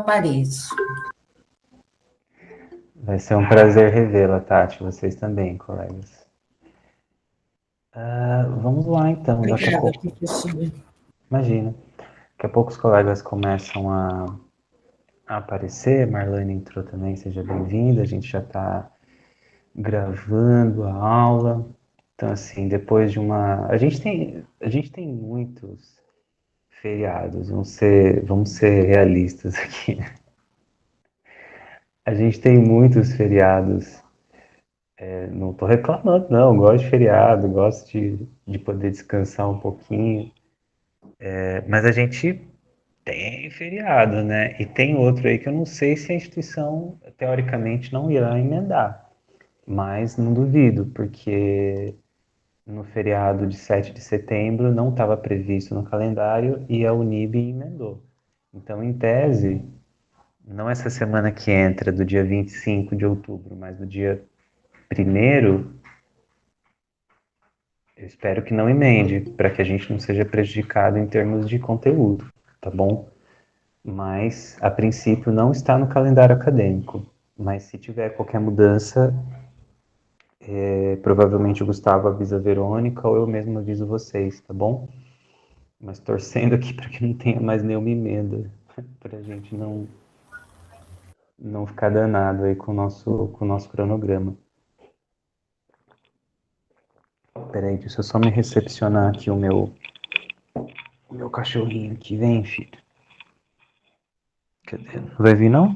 apareço. Vai ser um prazer revê-la, Tati. Vocês também, colegas. Vamos lá, então. Daqui a Obrigada, pouco. professora. Imagina. Daqui a pouco os colegas começam a aparecer. Marlene entrou também, seja bem-vinda. A gente já está gravando a aula. Então, assim, depois de uma... A gente tem muitos feriados. Vamos ser realistas aqui. A gente tem muitos feriados. Não estou reclamando, não. Gosto de feriado, gosto de poder descansar um pouquinho. Mas a gente tem feriado, né? E tem outro aí que eu não sei se a instituição, teoricamente, não irá emendar. Mas não duvido, porque no feriado de 7 de setembro não estava previsto no calendário e a Unib emendou. Então, em tese, não essa semana que entra, do dia 25 de outubro, mas do dia 1º, eu espero que não emende, para que a gente não seja prejudicado em termos de conteúdo, tá bom? Mas, a princípio, não está no calendário acadêmico. Mas se tiver qualquer mudança, provavelmente o Gustavo avisa a Verônica ou eu mesmo aviso vocês, tá bom? Mas torcendo aqui para que não tenha mais nenhuma emenda, para a gente não ficar danado aí com o nosso cronograma. Peraí, deixa eu só me recepcionar aqui o meu cachorrinho aqui. Vem, filho. Cadê? Não vai vir, não?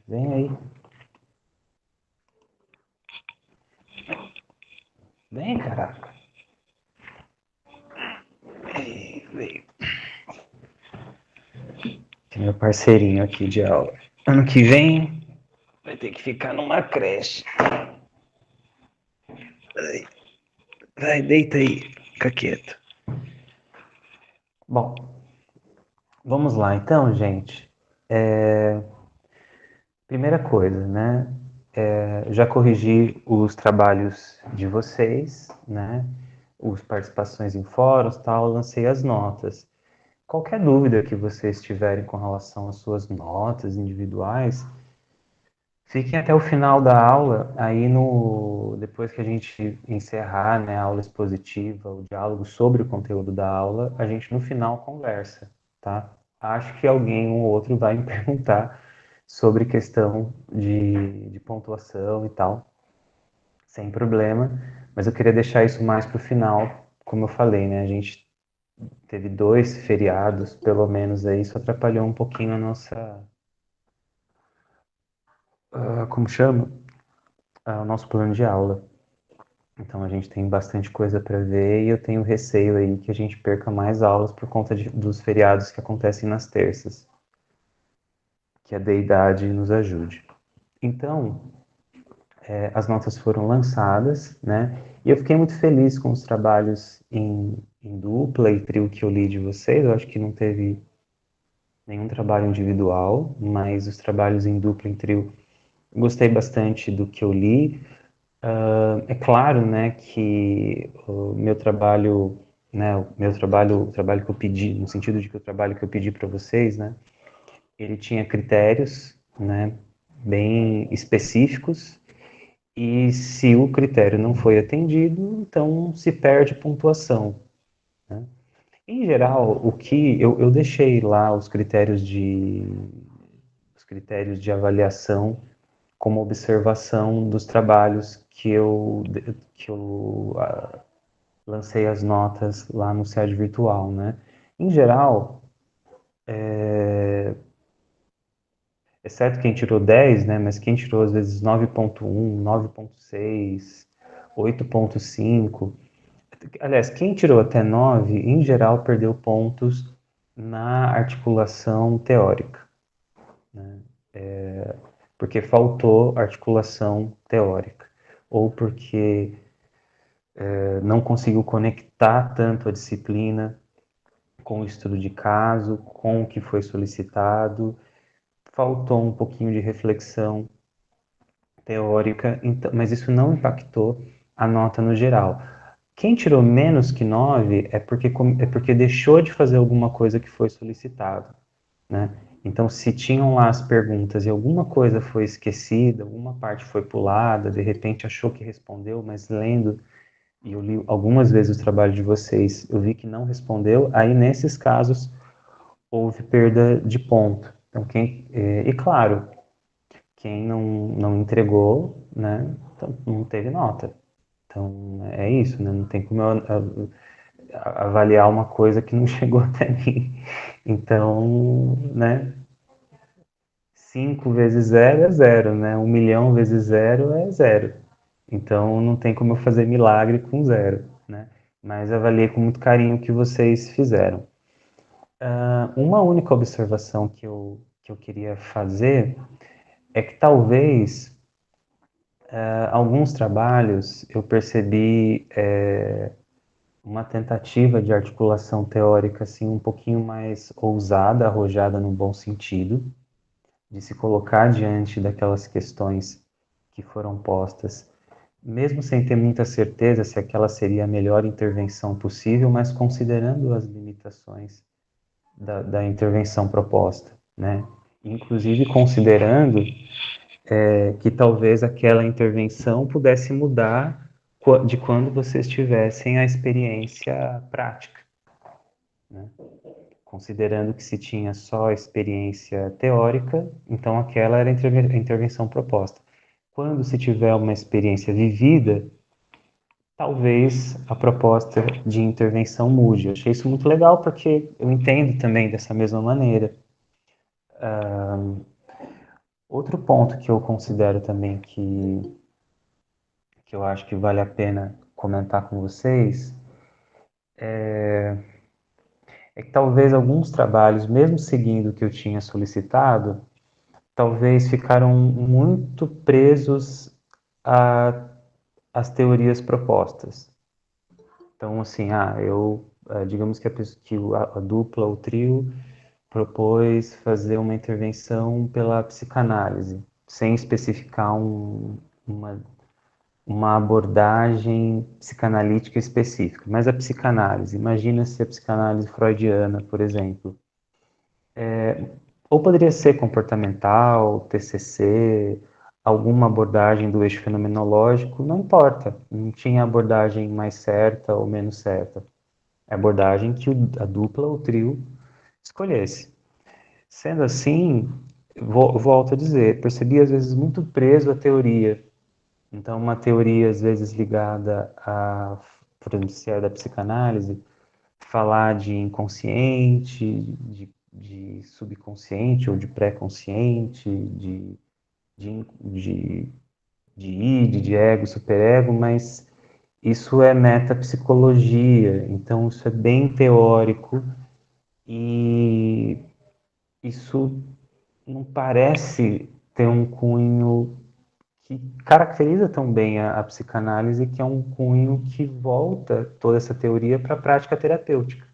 Vem aí. Vem, caraca. Veio. Esse é meu parceirinho aqui de aula. Ano que vem vai ter que ficar numa creche. Vai, deita aí, fica quieto. Bom, vamos lá então, gente. Primeira coisa, né? Já corrigi os trabalhos de vocês, né? As participações em fóruns, tal, lancei as notas. Qualquer dúvida que vocês tiverem com relação às suas notas individuais, fiquem até o final da aula, aí depois que a gente encerrar, né, a aula expositiva, o diálogo sobre o conteúdo da aula, a gente no final conversa, tá? Acho que alguém ou outro vai me perguntar sobre questão de pontuação e tal, sem problema, mas eu queria deixar isso mais para o final, como eu falei, né, a gente teve 2 feriados, pelo menos aí, isso atrapalhou um pouquinho a nossa, como chama? O nosso plano de aula. Então a gente tem bastante coisa para ver e eu tenho receio aí que a gente perca mais aulas por conta dos feriados que acontecem nas terças. Que a deidade nos ajude. Então, as notas foram lançadas, né? E eu fiquei muito feliz com os trabalhos em dupla e trio que eu li de vocês. Eu acho que não teve nenhum trabalho individual, mas os trabalhos em dupla e trio, gostei bastante do que eu li. É claro, né, que o meu trabalho, né, o trabalho que eu pedi, no sentido de que o trabalho que eu pedi para vocês, né, ele tinha critérios, né, bem específicos, e se o critério não foi atendido, então se perde pontuação, né? Em geral, o que eu deixei lá os critérios de avaliação como observação dos trabalhos que eu lancei as notas lá no SED virtual, né? Em geral, exceto quem tirou 10, né? Mas quem tirou às vezes 9.1, 9.6, 8.5, aliás, quem tirou até 9, em geral, perdeu pontos na articulação teórica, né? Porque faltou articulação teórica, ou porque não conseguiu conectar tanto a disciplina com o estudo de caso, com o que foi solicitado, faltou um pouquinho de reflexão teórica, então, mas isso não impactou a nota no geral. Quem tirou menos que 9 é porque deixou de fazer alguma coisa que foi solicitado. né? Então, se tinham lá as perguntas e alguma coisa foi esquecida, alguma parte foi pulada, de repente achou que respondeu, mas lendo, e eu li algumas vezes o trabalho de vocês, eu vi que não respondeu, aí nesses casos houve perda de ponto. Então, e claro, quem não entregou, né, então, não teve nota. Então, é isso, né? Não tem como eu avaliar uma coisa que não chegou até mim. Então, né, 5 vezes zero é zero, né? 1 milhão vezes zero é zero. Então, não tem como eu fazer milagre com zero, né? Mas avaliei com muito carinho o que vocês fizeram. Uma única observação que eu queria fazer é que talvez alguns trabalhos eu percebi uma tentativa de articulação teórica assim um pouquinho mais ousada, arrojada no bom sentido, de se colocar diante daquelas questões que foram postas, mesmo sem ter muita certeza se aquela seria a melhor intervenção possível, mas considerando as limitações da intervenção proposta, né? Inclusive considerando que talvez aquela intervenção pudesse mudar de quando vocês tivessem a experiência prática, né? Considerando que se tinha só a experiência teórica, então aquela era a intervenção proposta. Quando se tiver uma experiência vivida, talvez a proposta de intervenção mude. Eu achei isso muito legal porque eu entendo também dessa mesma maneira. Outro ponto que eu considero também que eu acho que vale a pena comentar com vocês é que talvez alguns trabalhos, mesmo seguindo o que eu tinha solicitado, talvez ficaram muito presos às teorias propostas. Então, assim, digamos que a dupla, o trio, propôs fazer uma intervenção pela psicanálise, sem especificar uma abordagem psicanalítica específica. Mas a psicanálise, imagina se a psicanálise freudiana, por exemplo, ou poderia ser comportamental, TCC, alguma abordagem do eixo fenomenológico, não importa, não tinha abordagem mais certa ou menos certa. É a abordagem que a dupla ou o trio escolhesse. Sendo assim, volto a dizer, percebi às vezes muito preso à teoria. Então, uma teoria às vezes ligada por exemplo, se é da psicanálise, falar de inconsciente, de subconsciente ou de pré-consciente, de, de, de id, de ego, superego, mas isso é metapsicologia, então isso é bem teórico e isso não parece ter um cunho que caracteriza tão bem a psicanálise, que é um cunho que volta toda essa teoria para a prática terapêutica.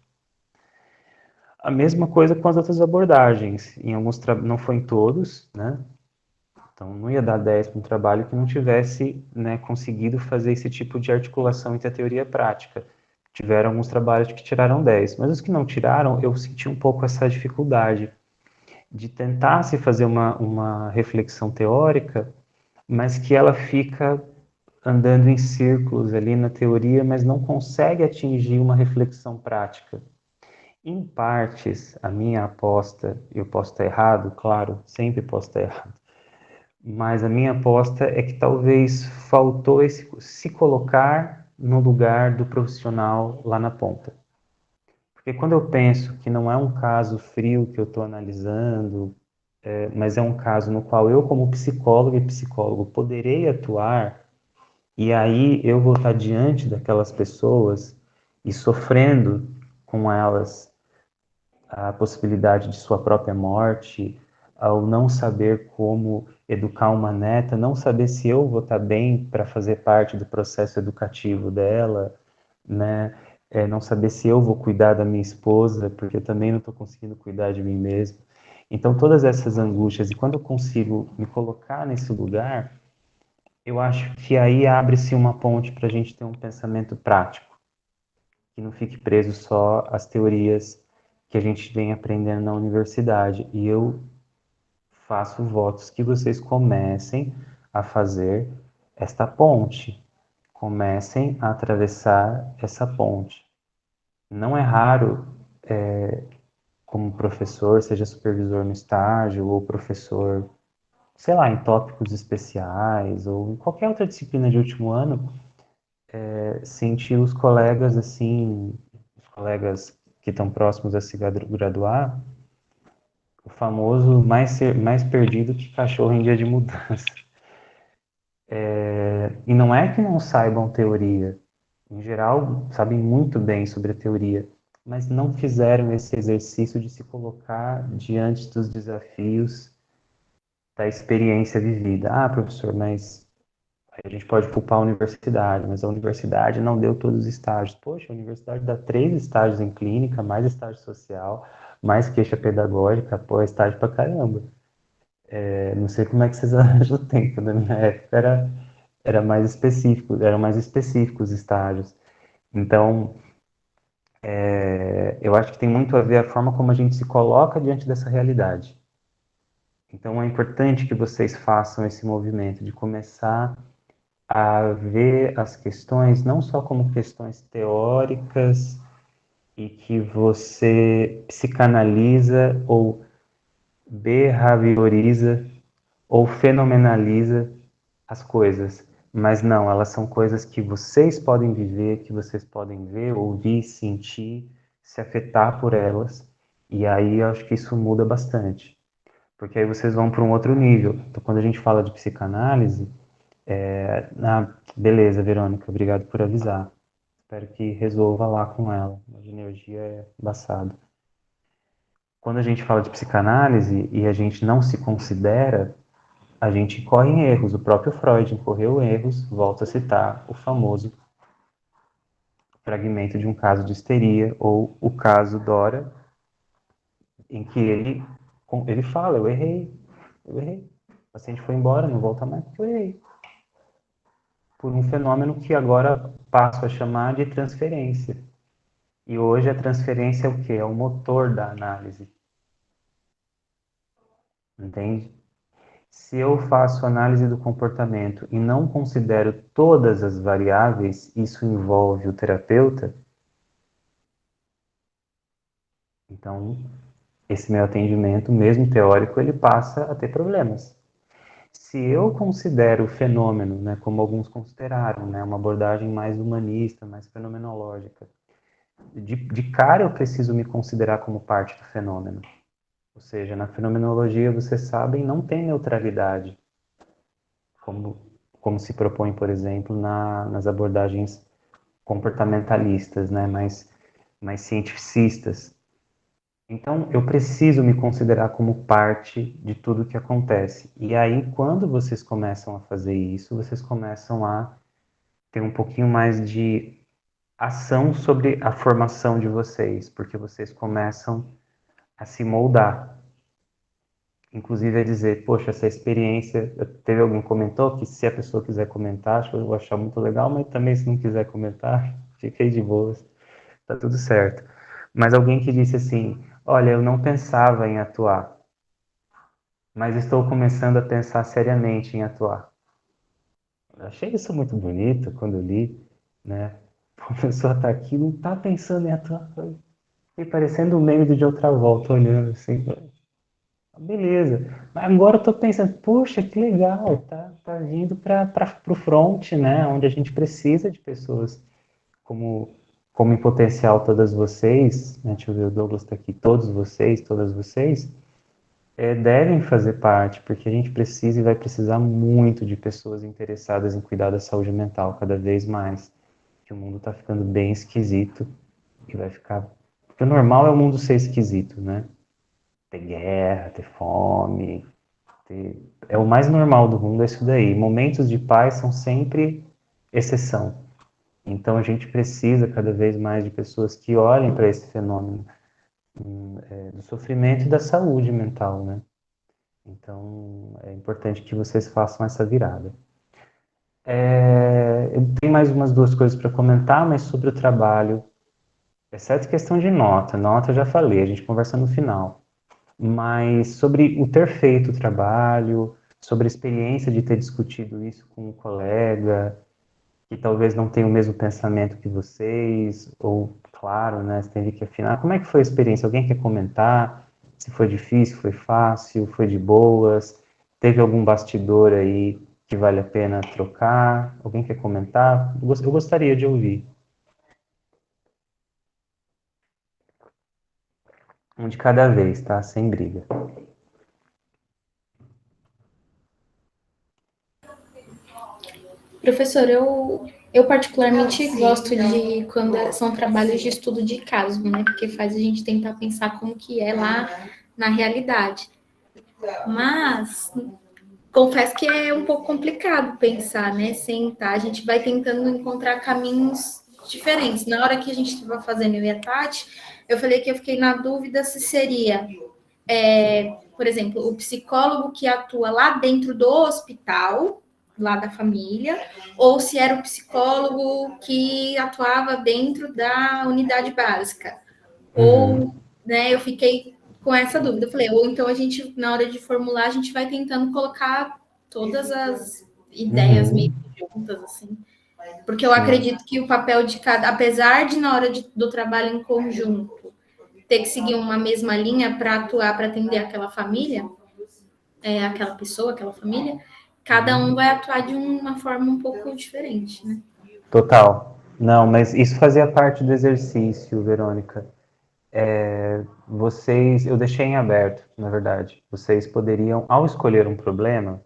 A mesma coisa com as outras abordagens. Em alguns não foi em todos, né? Então não ia dar 10 para um trabalho que não tivesse, né, conseguido fazer esse tipo de articulação entre a teoria e a prática. Tiveram alguns trabalhos que tiraram 10, mas os que não tiraram, eu senti um pouco essa dificuldade de tentar se fazer uma reflexão teórica, mas que ela fica andando em círculos ali na teoria, mas não consegue atingir uma reflexão prática. Em partes, a minha aposta, eu posso estar errado, claro, sempre posso estar errado, mas a minha aposta é que talvez faltou se colocar no lugar do profissional lá na ponta. Porque quando eu penso que não é um caso frio que eu estou analisando, mas é um caso no qual eu, como psicólogo e psicólogo, poderei atuar, e aí eu vou estar diante daquelas pessoas e sofrendo com elas a possibilidade de sua própria morte, ao não saber como educar uma neta, não saber se eu vou estar bem para fazer parte do processo educativo dela, né? Não saber se eu vou cuidar da minha esposa, porque eu também não estou conseguindo cuidar de mim mesmo. Então, todas essas angústias, e quando eu consigo me colocar nesse lugar, eu acho que aí abre-se uma ponte para a gente ter um pensamento prático, que não fique preso só às teorias que a gente vem aprendendo na universidade. E eu faço votos que vocês comecem a fazer esta ponte, comecem a atravessar essa ponte. Não é raro, como professor, seja supervisor no estágio ou professor, sei lá, em tópicos especiais ou em qualquer outra disciplina de último ano, sentir os colegas assim, os colegas que estão próximos a se graduar, o famoso mais perdido que cachorro em dia de mudança. E não é que não saibam teoria, em geral sabem muito bem sobre a teoria, mas não fizeram esse exercício de se colocar diante dos desafios da experiência vivida. Ah, professor, mas aí a gente pode culpar a universidade, mas a universidade não deu todos os estágios. Poxa, a universidade dá 3 estágios em clínica, mais estágio social, mais queixa pedagógica, pô, é estágio pra caramba. Não sei como é que vocês arranjam o tempo, na minha época era mais específico, eram mais específicos os estágios. Então, eu acho que tem muito a ver a forma como a gente se coloca diante dessa realidade. Então, é importante que vocês façam esse movimento de começar a ver as questões não só como questões teóricas e que você psicanaliza ou behavioriza ou fenomenaliza as coisas, mas não, elas são coisas que vocês podem viver, que vocês podem ver, ouvir, sentir, se afetar por elas, e aí eu acho que isso muda bastante, porque aí vocês vão para um outro nível. Então, quando a gente fala de psicanálise, beleza, Verônica, obrigado por avisar. Espero que resolva lá com ela. A energia é embaçado. Quando a gente fala de psicanálise e a gente não se considera, a gente incorre em erros. O próprio Freud incorreu em erros, volta a citar o famoso fragmento de um caso de histeria, ou o caso Dora, em que ele fala, eu errei. O paciente foi embora, não volta mais porque eu errei. Por um fenômeno que agora passo a chamar de transferência. E hoje a transferência é o quê? É o motor da análise, entende? Se eu faço análise do comportamento e não considero todas as variáveis, isso envolve o terapeuta, então esse meu atendimento, mesmo teórico, ele passa a ter problemas. Se eu considero o fenômeno, né, como alguns consideraram, né, uma abordagem mais humanista, mais fenomenológica, de cara eu preciso me considerar como parte do fenômeno. Ou seja, na fenomenologia, vocês sabem, não tem neutralidade, como, como se propõe, por exemplo, nas abordagens comportamentalistas, né, mais cientificistas. Então, eu preciso me considerar como parte de tudo que acontece. E aí, quando vocês começam a fazer isso, vocês começam a ter um pouquinho mais de ação sobre a formação de vocês, porque vocês começam a se moldar. Inclusive a dizer, poxa, essa experiência, teve alguém que comentou que se a pessoa quiser comentar, acho que eu vou achar muito legal, mas também se não quiser comentar, fiquei de boas, tá tudo certo. Mas alguém que disse assim, olha, eu não pensava em atuar, mas estou começando a pensar seriamente em atuar. Eu achei isso muito bonito quando eu li, né? A pessoa tá aqui, não tá pensando em atuar. Fiquei parecendo um meme do de outra volta, olhando assim. Beleza. Mas agora eu tô pensando, puxa, que legal, tá vindo para o front, né? Onde a gente precisa de pessoas como, como em potencial todas vocês, né? Deixa eu ver, o Douglas está aqui, todos vocês, todas vocês, devem fazer parte, porque a gente precisa e vai precisar muito de pessoas interessadas em cuidar da saúde mental cada vez mais. Que o mundo está ficando bem esquisito e vai ficar. Porque o normal é o mundo ser esquisito, né? Ter guerra, ter fome, é o mais normal do mundo, é isso daí. Momentos de paz são sempre exceção. Então a gente precisa cada vez mais de pessoas que olhem para esse fenômeno do sofrimento e da saúde mental, né? Então é importante que vocês façam essa virada. Eu tenho mais umas duas coisas para comentar, mas sobre o trabalho Exceto questão de nota. Nota eu já falei, a gente conversa no final. Mas sobre o ter feito o trabalho, sobre a experiência de ter discutido isso com um colega, que talvez não tenha o mesmo pensamento que vocês, ou, claro, né, você teve que afinar. Como é que foi a experiência? Alguém quer comentar? Se foi difícil, foi fácil, foi de boas? Teve algum bastidor aí que vale a pena trocar? Alguém quer comentar? Eu gostaria de ouvir. Um de cada vez, tá? Sem briga. Professor, eu particularmente gosto de quando são trabalhos de estudo de caso, né? Porque faz a gente tentar pensar como que é lá na realidade. Mas confesso que é um pouco complicado pensar, né? Sentar, a gente vai tentando encontrar caminhos diferentes. Na hora que a gente estava fazendo eu e a Tati, eu falei que eu fiquei na dúvida se seria, por exemplo, o psicólogo que atua lá dentro do hospital, lá da família, ou se era o psicólogo que atuava dentro da unidade básica. Ou, Uhum, né, eu fiquei com essa dúvida. Eu falei, ou então a gente, na hora de formular, a gente vai tentando colocar todas as ideias meio uhum, juntas, assim. Porque eu sim. acredito que o papel de cada, apesar de na hora do trabalho em conjunto ter que seguir uma mesma linha para atuar, para atender aquela família, aquela pessoa, aquela família, cada um Uhum. vai atuar de uma forma um pouco diferente, né? Total. Não, mas isso fazia parte do exercício, Verônica. Vocês, eu deixei em aberto, na verdade. Vocês poderiam, ao escolher um problema,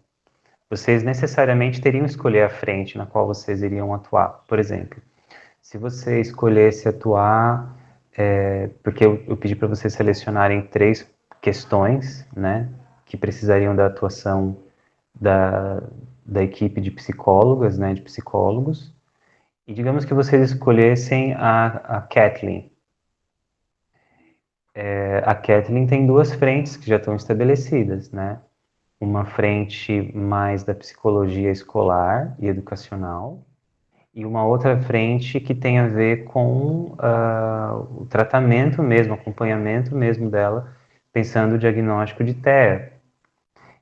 vocês necessariamente teriam que escolher a frente na qual vocês iriam atuar. Por exemplo, se você escolhesse atuar, porque eu pedi para vocês selecionarem três questões, né, que precisariam da atuação da, da equipe de psicólogas, né, de psicólogos, e digamos que vocês escolhessem a Kathleen. A Kathleen tem duas frentes que já estão estabelecidas, né? Uma frente mais da psicologia escolar e educacional, e uma outra frente que tem a ver com o tratamento mesmo, acompanhamento mesmo dela, pensando o diagnóstico de TEA.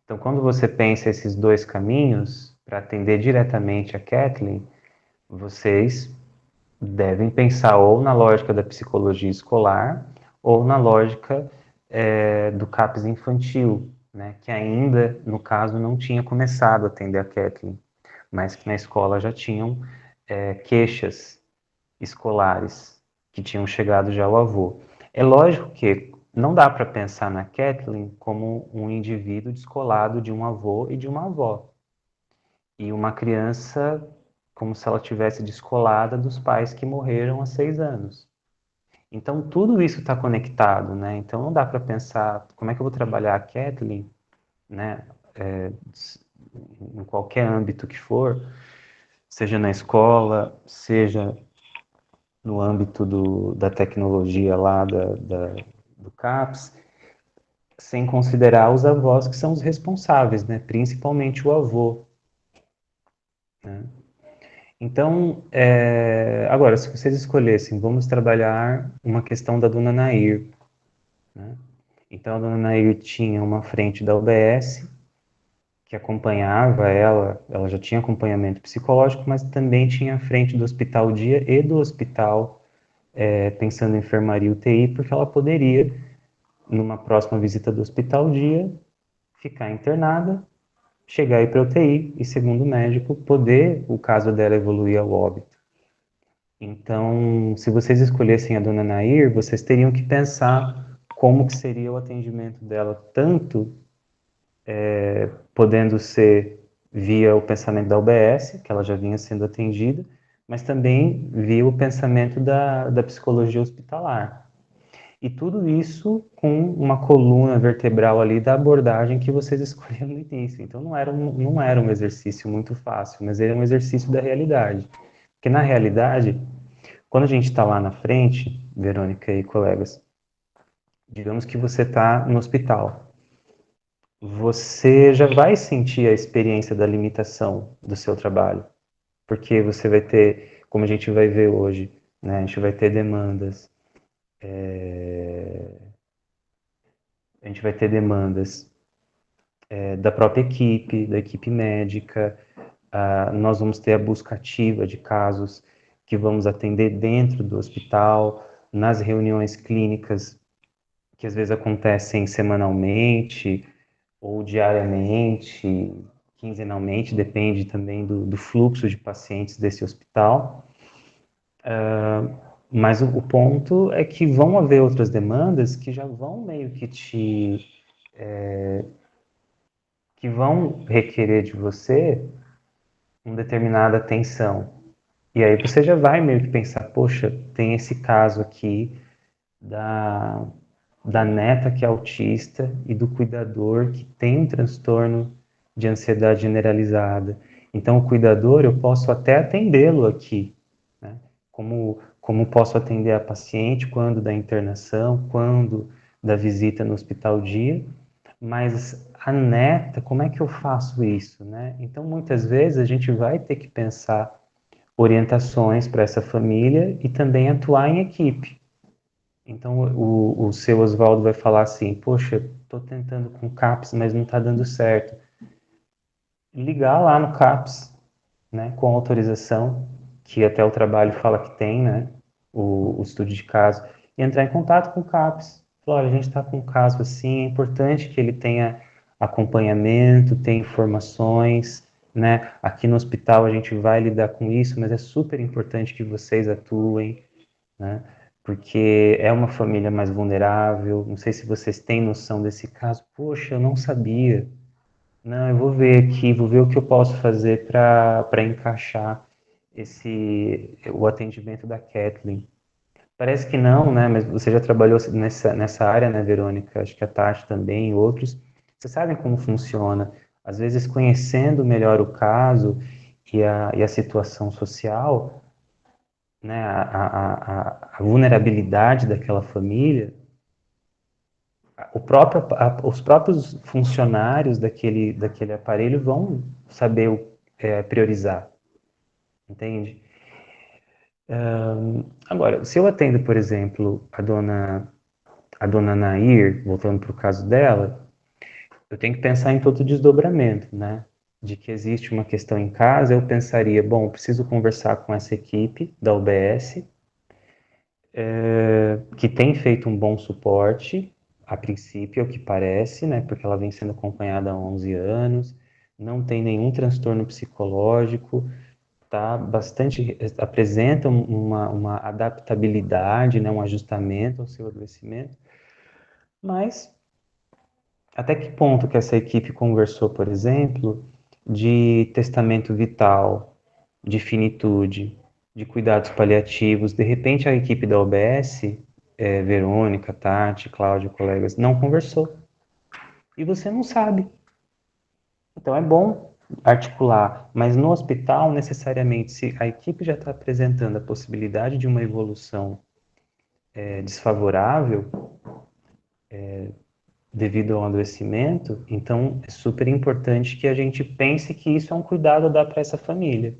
Então, quando você pensa esses dois caminhos, para atender diretamente a Kathleen, vocês devem pensar ou na lógica da psicologia escolar ou na lógica do CAPS infantil, né, que ainda, no caso, não tinha começado a atender a Kathleen, mas que na escola já tinham queixas escolares que tinham chegado já ao avô. É lógico que não dá para pensar na Kathleen como um indivíduo descolado de um avô e de uma avó, e uma criança como se ela tivesse descolada dos pais que morreram há 6 anos. Então, tudo isso está conectado, né? Então, não dá para pensar como é que eu vou trabalhar a Kathleen, né? É, em qualquer âmbito que for, seja na escola, seja no âmbito da tecnologia lá do CAPS, sem considerar os avós que são os responsáveis, né? Principalmente o avô, né? Então, agora, se vocês escolhessem, vamos trabalhar uma questão da dona Nair, né? Então, a dona Nair tinha uma frente da UBS, que acompanhava ela já tinha acompanhamento psicológico, mas também tinha a frente do hospital dia e do hospital, pensando em enfermaria e UTI, porque ela poderia, numa próxima visita do hospital dia, ficar internada, chegar aí para UTI e, segundo o médico, poder o caso dela evoluir ao óbito. Então, se vocês escolhessem a dona Nair, vocês teriam que pensar como que seria o atendimento dela, tanto podendo ser via o pensamento da UBS, que ela já vinha sendo atendida, mas também via o pensamento da psicologia hospitalar. E tudo isso com uma coluna vertebral ali da abordagem que vocês escolheram no início. Então não era um exercício muito fácil, mas era um exercício da realidade. Porque na realidade, quando a gente está lá na frente, Verônica e colegas, digamos que você está no hospital, você já vai sentir a experiência da limitação do seu trabalho, porque você vai ter, como a gente vai ver hoje, né, a gente vai ter demandas. A gente vai ter demandas da própria equipe, da equipe médica. Nós vamos ter a busca ativa de casos que vamos atender dentro do hospital, nas reuniões clínicas, que às vezes acontecem semanalmente ou diariamente, quinzenalmente, depende também do fluxo de pacientes desse hospital. Mas o ponto é que vão haver outras demandas que já vão meio que que vão requerer de você uma determinada atenção. E aí você já vai meio que pensar, poxa, tem esse caso aqui da, da neta que é autista e do cuidador que tem um transtorno de ansiedade generalizada. Então, o cuidador, eu posso até atendê-lo aqui, né? Como posso atender a paciente quando da internação, quando da visita no hospital dia, mas a neta, como é que eu faço isso, né? Então, muitas vezes a gente vai ter que pensar orientações para essa família e também atuar em equipe. Então, o seu Oswaldo vai falar assim, poxa, estou tentando com CAPS, mas não está dando certo. Ligar lá no CAPS, né, com autorização, que até o trabalho fala que tem, né, o estudo de caso, e entrar em contato com o CAPS. Falar, olha, a gente está com um caso assim, é importante que ele tenha acompanhamento, tenha informações, né, aqui no hospital a gente vai lidar com isso, mas é super importante que vocês atuem, né, porque é uma família mais vulnerável, não sei se vocês têm noção desse caso, poxa, eu não sabia, não, eu vou ver aqui, vou ver o que eu posso fazer para encaixar o atendimento da Kathleen. Parece que não, né? Mas você já trabalhou nessa área, né, Verônica? Acho que a Tati também, e outros. Vocês sabem como funciona. Às vezes, conhecendo melhor o caso e a situação social, né, a vulnerabilidade daquela família, os próprios funcionários daquele aparelho vão saber priorizar, entende? Agora, se eu atendo, por exemplo, a dona Nair, voltando para o caso dela, eu tenho que pensar em todo o desdobramento, né? De que existe uma questão em casa, eu pensaria, bom, eu preciso conversar com essa equipe da UBS, que tem feito um bom suporte, a princípio, é o que parece, né? Porque ela vem sendo acompanhada há 11 anos, não tem nenhum transtorno psicológico, apresenta uma adaptabilidade, né? Um ajustamento ao seu adoecimento, mas até que ponto que essa equipe conversou, por exemplo, de testamento vital, de finitude, de cuidados paliativos? De repente, a equipe da OBS, Verônica, Tati, Cláudio, colegas, não conversou. E você não sabe. Então, é bom articular, mas no hospital, necessariamente, se a equipe já está apresentando a possibilidade de uma evolução desfavorável, devido ao adoecimento, então é super importante que a gente pense que isso é um cuidado a dar para essa família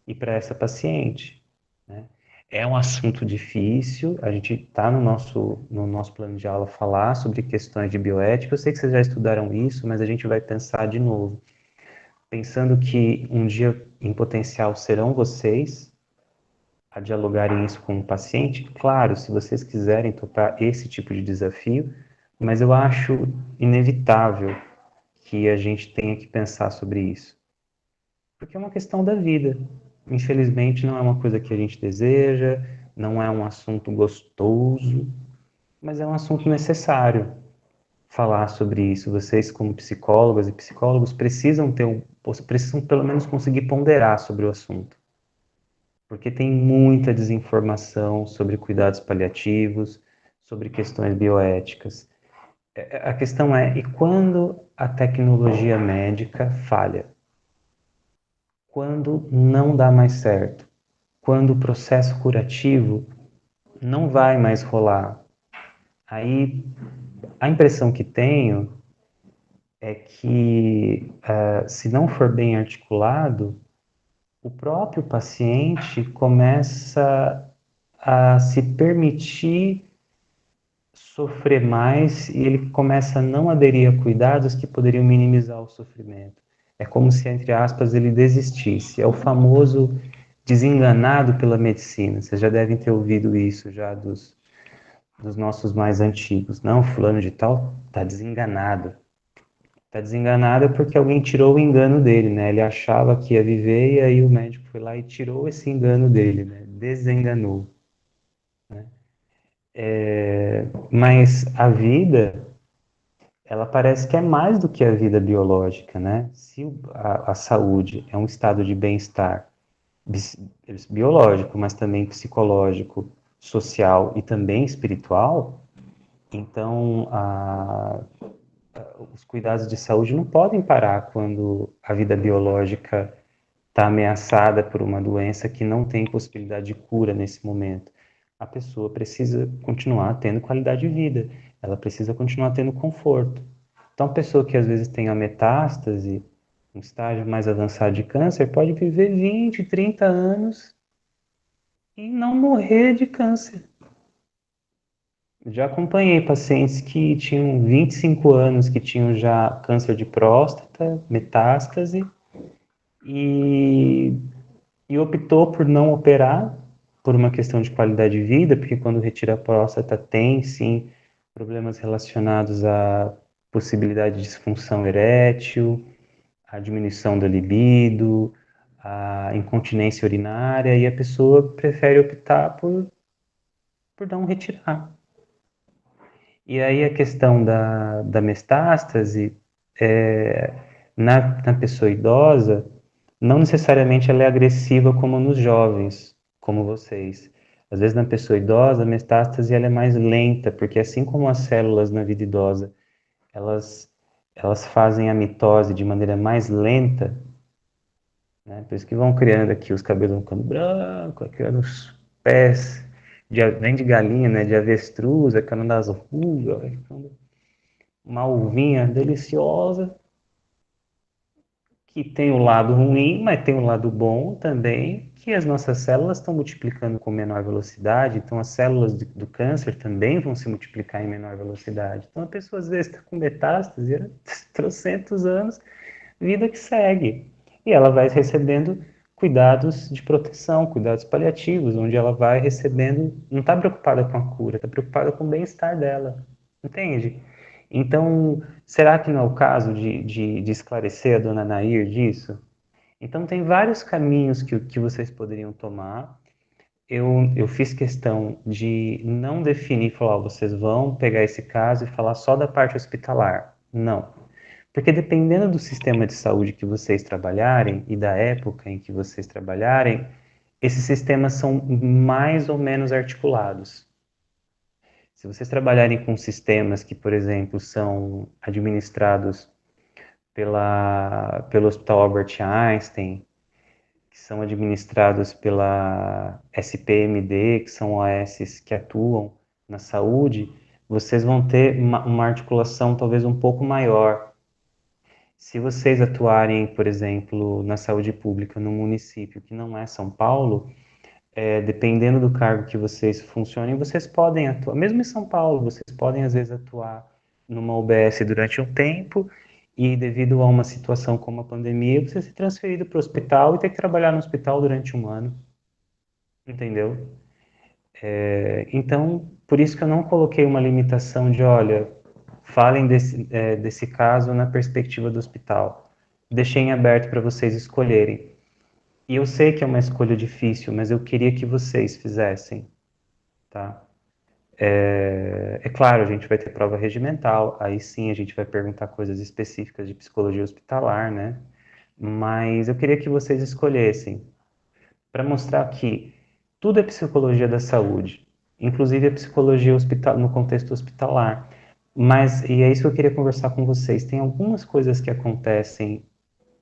e para essa paciente, né? É um assunto difícil, a gente está no nosso plano de aula falar sobre questões de bioética, eu sei que vocês já estudaram isso, mas a gente vai pensar de novo, pensando que um dia em potencial serão vocês a dialogarem isso com o paciente, claro, se vocês quiserem topar esse tipo de desafio, mas eu acho inevitável que a gente tenha que pensar sobre isso. Porque é uma questão da vida. Infelizmente, não é uma coisa que a gente deseja, não é um assunto gostoso, mas é um assunto necessário falar sobre isso. Vocês, como psicólogas e psicólogos, precisam pelo menos conseguir ponderar sobre o assunto. Porque tem muita desinformação sobre cuidados paliativos, sobre questões bioéticas. A questão é, e quando a tecnologia médica falha? Quando não dá mais certo? Quando o processo curativo não vai mais rolar? Aí, a impressão que tenho é que, se não for bem articulado, o próprio paciente começa a se permitir sofrer mais e ele começa a não aderir a cuidados que poderiam minimizar o sofrimento. É como se, entre aspas, ele desistisse. É o famoso desenganado pela medicina. Vocês já devem ter ouvido isso já dos nossos mais antigos. Não, fulano de tal está desenganado. Está desenganado porque alguém tirou o engano dele, né? Ele achava que ia viver e aí o médico foi lá e tirou esse engano dele, né? Desenganou. Mas a vida, ela parece que é mais do que a vida biológica, né? Se a saúde é um estado de bem-estar biológico, mas também psicológico, social e também espiritual, então os cuidados de saúde não podem parar quando a vida biológica está ameaçada por uma doença que não tem possibilidade de cura nesse momento. A pessoa precisa continuar tendo qualidade de vida, ela precisa continuar tendo conforto. Então, a pessoa que às vezes tem a metástase, um estágio mais avançado de câncer, pode viver 20, 30 anos e não morrer de câncer. Já acompanhei pacientes que tinham 25 anos, que tinham já câncer de próstata, metástase, e, e optou por não operar, por uma questão de qualidade de vida, porque quando retira a próstata tem, sim, problemas relacionados à possibilidade de disfunção erétil, à diminuição da libido, à incontinência urinária, e a pessoa prefere optar por não retirar. E aí a questão da metástase, é, na pessoa idosa, não necessariamente ela é agressiva como nos jovens, como vocês. Às vezes na pessoa idosa, a metástase ela é mais lenta, porque assim como as células na vida idosa, elas, elas fazem a mitose de maneira mais lenta, né? Por isso que vão criando aqui, os cabelos vão ficando brancos, criando os pés, nem de galinha, né? De avestruz, ficando das rugas, vai ficando uma uvinha deliciosa, que tem o lado ruim, mas tem o lado bom também, que as nossas células estão multiplicando com menor velocidade, então as células do câncer também vão se multiplicar em menor velocidade. Então a pessoa às vezes está com metástase há trocentos anos, vida que segue. E ela vai recebendo cuidados de proteção, cuidados paliativos, onde ela vai recebendo, não está preocupada com a cura, está preocupada com o bem-estar dela, entende? Então, será que não é o caso de esclarecer a dona Nair disso? Então, tem vários caminhos que vocês poderiam tomar. Eu fiz questão de não definir, falar, ó, vocês vão pegar esse caso e falar só da parte hospitalar. Não. Porque dependendo do sistema de saúde que vocês trabalharem e da época em que vocês trabalharem, esses sistemas são mais ou menos articulados. Se vocês trabalharem com sistemas que, por exemplo, são administrados pelo Hospital Albert Einstein, que são administrados pela SPMD, que são OS que atuam na saúde, vocês vão ter uma articulação talvez um pouco maior. Se vocês atuarem, por exemplo, na saúde pública no município que não é São Paulo, dependendo do cargo que vocês funcionem, vocês podem atuar, mesmo em São Paulo, vocês podem às vezes atuar numa UBS durante um tempo e devido a uma situação como a pandemia, você ser transferido para o hospital e ter que trabalhar no hospital durante um ano, entendeu? Então, por isso que eu não coloquei uma limitação de, olha, falem desse caso na perspectiva do hospital. Deixei em aberto para vocês escolherem. E eu sei que é uma escolha difícil, mas eu queria que vocês fizessem, tá? É claro, a gente vai ter prova regimental, aí sim a gente vai perguntar coisas específicas de psicologia hospitalar, né? Mas eu queria que vocês escolhessem, para mostrar que tudo é psicologia da saúde, inclusive a psicologia hospital, no contexto hospitalar. Mas, e é isso que eu queria conversar com vocês, tem algumas coisas que acontecem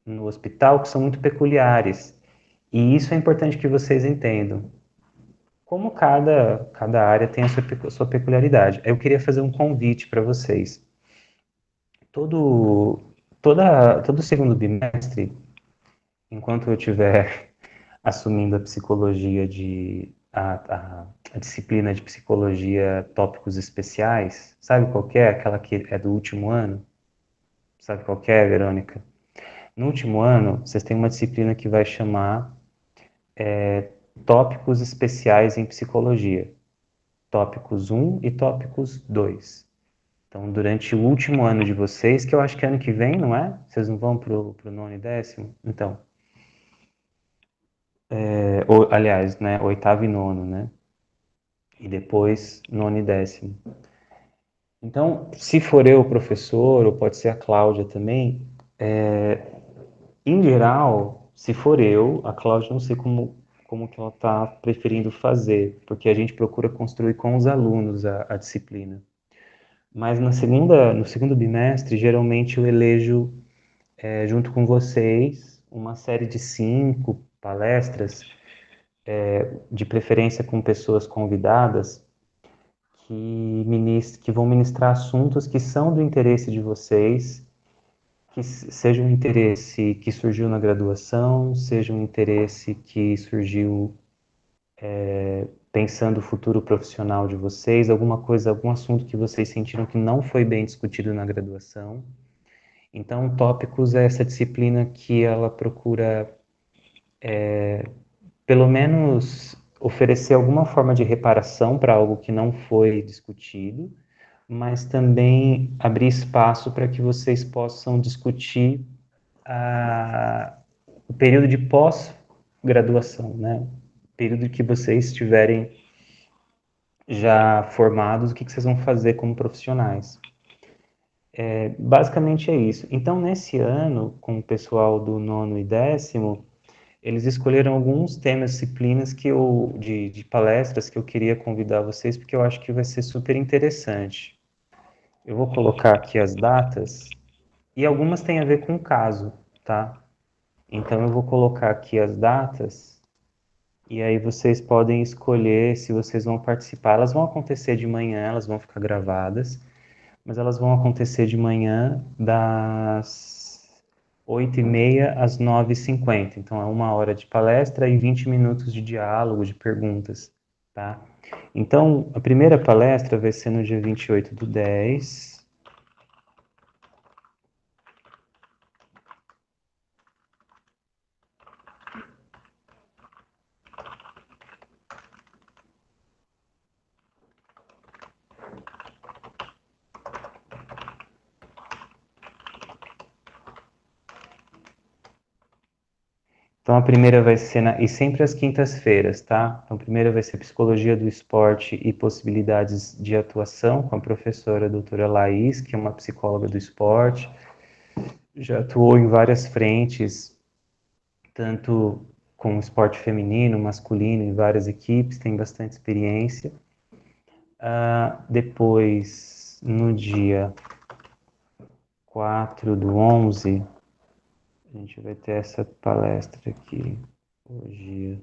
no hospital que são muito peculiares, e isso é importante que vocês entendam. Como cada área tem a sua peculiaridade. Eu queria fazer um convite para vocês. Todo segundo bimestre, enquanto eu estiver assumindo a psicologia a disciplina de psicologia tópicos especiais, sabe qual que é? Aquela que é do último ano? Sabe qual que é, Verônica? No último ano, vocês têm uma disciplina que vai chamar tópicos especiais em psicologia. Tópicos 1 e tópicos 2. Então, durante o último ano de vocês, que eu acho que é ano que vem, não é? Vocês não vão pro nono e décimo? Então, aliás, né, oitavo e nono, né? E depois nono e décimo. Então, se for eu, o professor, ou pode ser a Cláudia também, em geral, se for eu, a Cláudia não sei como que ela está preferindo fazer, porque a gente procura construir com os alunos a disciplina. Mas no segundo bimestre, geralmente eu elejo, junto com vocês, uma série de 5 palestras, de preferência com pessoas convidadas, que vão ministrar assuntos que são do interesse de vocês, que seja um interesse que surgiu na graduação, seja um interesse que surgiu pensando o futuro profissional de vocês, alguma coisa, algum assunto que vocês sentiram que não foi bem discutido na graduação. Então, tópicos é essa disciplina que ela procura, pelo menos, oferecer alguma forma de reparação para algo que não foi discutido, mas também abrir espaço para que vocês possam discutir o período de pós-graduação, né? O período que vocês estiverem já formados, o que vocês vão fazer como profissionais. Basicamente é isso. Então, nesse ano, com o pessoal do nono e décimo, eles escolheram alguns temas, disciplinas de palestras que eu queria convidar vocês, porque eu acho que vai ser super interessante. Eu vou colocar aqui as datas, e algumas têm a ver com o caso, tá? Então, eu vou colocar aqui as datas, e aí vocês podem escolher se vocês vão participar. Elas vão acontecer de manhã, elas vão ficar gravadas, mas elas vão acontecer de manhã das 8h30 às 9h50. Então, é 1 hora de palestra e 20 minutos de diálogo, de perguntas, tá? Então, a primeira palestra vai ser no dia 28/10. Então, a primeira vai ser, e sempre às quintas-feiras, tá? Então, a primeira vai ser Psicologia do Esporte e Possibilidades de Atuação, com a professora doutora Laís, que é uma psicóloga do esporte. Já atuou em várias frentes, tanto com esporte feminino, masculino, em várias equipes, tem bastante experiência. Depois, no dia 4/11, a gente vai ter essa palestra aqui, hoje.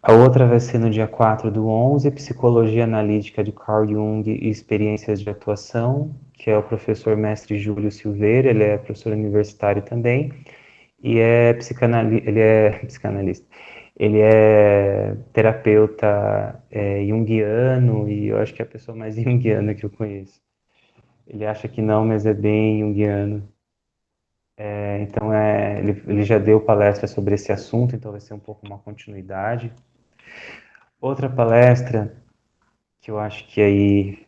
A outra vai ser no dia 4/11, Psicologia Analítica de Carl Jung e Experiências de Atuação, que é o professor mestre Júlio Silveira, ele é professor universitário também, e ele é psicanalista, ele é terapeuta junguiano, e eu acho que é a pessoa mais junguiana que eu conheço. Ele acha que não, mas é bem junguiano. Então, ele já deu palestra sobre esse assunto, então vai ser um pouco uma continuidade. Outra palestra que eu acho que aí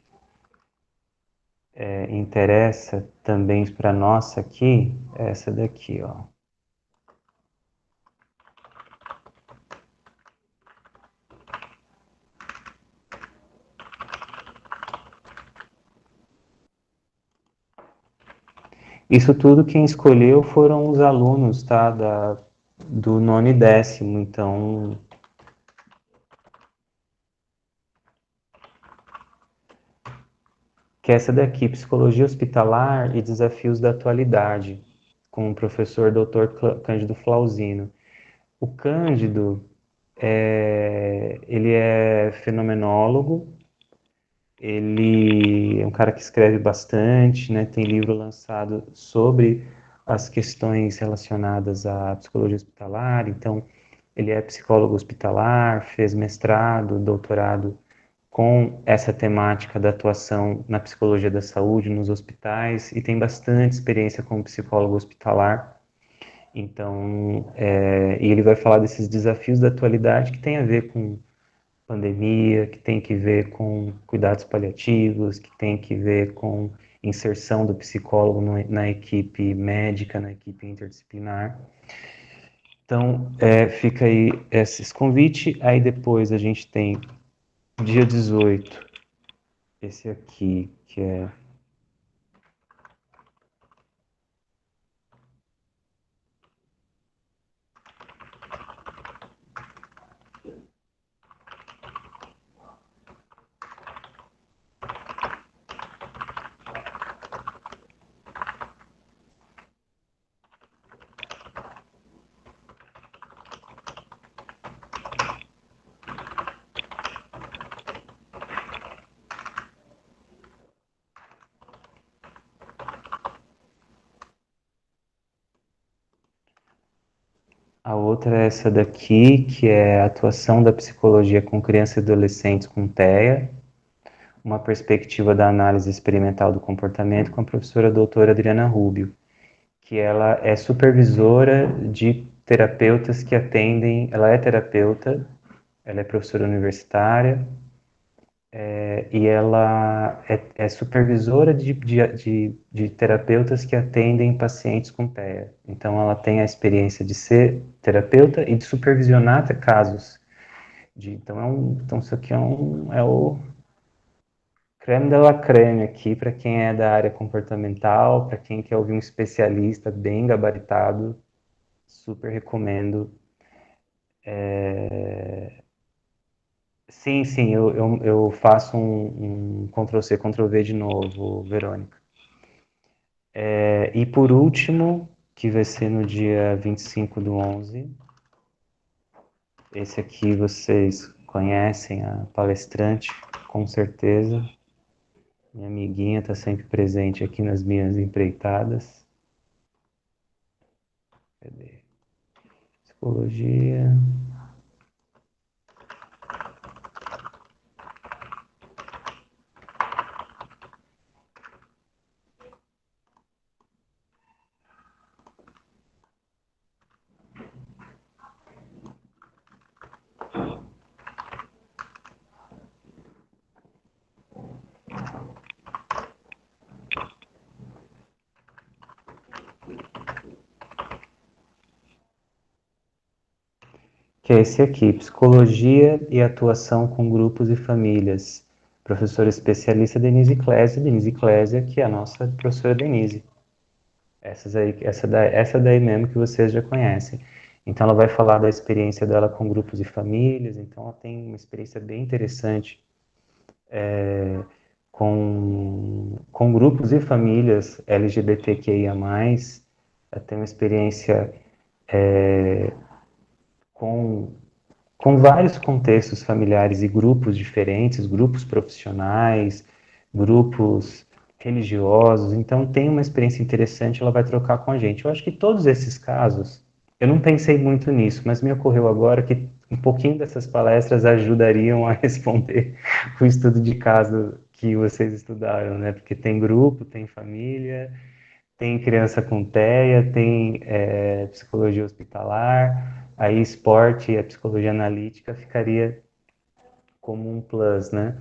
interessa também para nossa aqui é essa daqui, ó. Isso tudo quem escolheu foram os alunos, tá, do nono e décimo, então que é essa daqui, Psicologia Hospitalar e Desafios da Atualidade, com o professor Dr. Cândido Flauzino. O Cândido, ele é fenomenólogo, ele é um cara que escreve bastante, né? Tem livro lançado sobre as questões relacionadas à psicologia hospitalar, então ele é psicólogo hospitalar, fez mestrado, doutorado com essa temática da atuação na psicologia da saúde nos hospitais e tem bastante experiência como psicólogo hospitalar. Então, e ele vai falar desses desafios da atualidade que tem a ver com pandemia, que tem que ver com cuidados paliativos, que tem que ver com inserção do psicólogo na equipe médica, na equipe interdisciplinar. Então, fica aí esse convite. Aí depois a gente tem dia 18, esse aqui, que é a outra é essa daqui, que é a atuação da psicologia com crianças e adolescentes com TEA, uma perspectiva da análise experimental do comportamento com a professora doutora Adriana Rubio, que ela é supervisora de terapeutas que atendem, ela é terapeuta, ela é professora universitária, e ela é supervisora de terapeutas que atendem pacientes com TEA. Então, ela tem a experiência de ser terapeuta e de supervisionar casos. Então isso aqui é o creme de la creme aqui para quem é da área comportamental, para quem quer ouvir um especialista bem gabaritado, super recomendo. Sim, sim, eu faço um Ctrl+C, Ctrl+V de novo, Verônica. E por último, que vai ser no dia 25/11, esse aqui vocês conhecem, a palestrante, com certeza. Minha amiguinha está sempre presente aqui nas minhas empreitadas. Cadê? Psicologia. Que é esse aqui, Psicologia e Atuação com Grupos e Famílias. Professora especialista Denise Clésia, que é a nossa professora Denise. Essa daí mesmo que vocês já conhecem. Então ela vai falar da experiência dela com grupos e famílias, então ela tem uma experiência bem interessante com grupos e famílias LGBTQIA+, ela tem uma experiência com com vários contextos familiares e grupos diferentes, grupos profissionais, grupos religiosos. Então, tem uma experiência interessante, ela vai trocar com a gente. Eu acho que todos esses casos, eu não pensei muito nisso, mas me ocorreu agora que um pouquinho dessas palestras ajudariam a responder o estudo de caso que vocês estudaram, né? Porque tem grupo, tem família, tem criança com TEA, tem psicologia hospitalar, aí esporte e a psicologia analítica ficaria como um plus, né?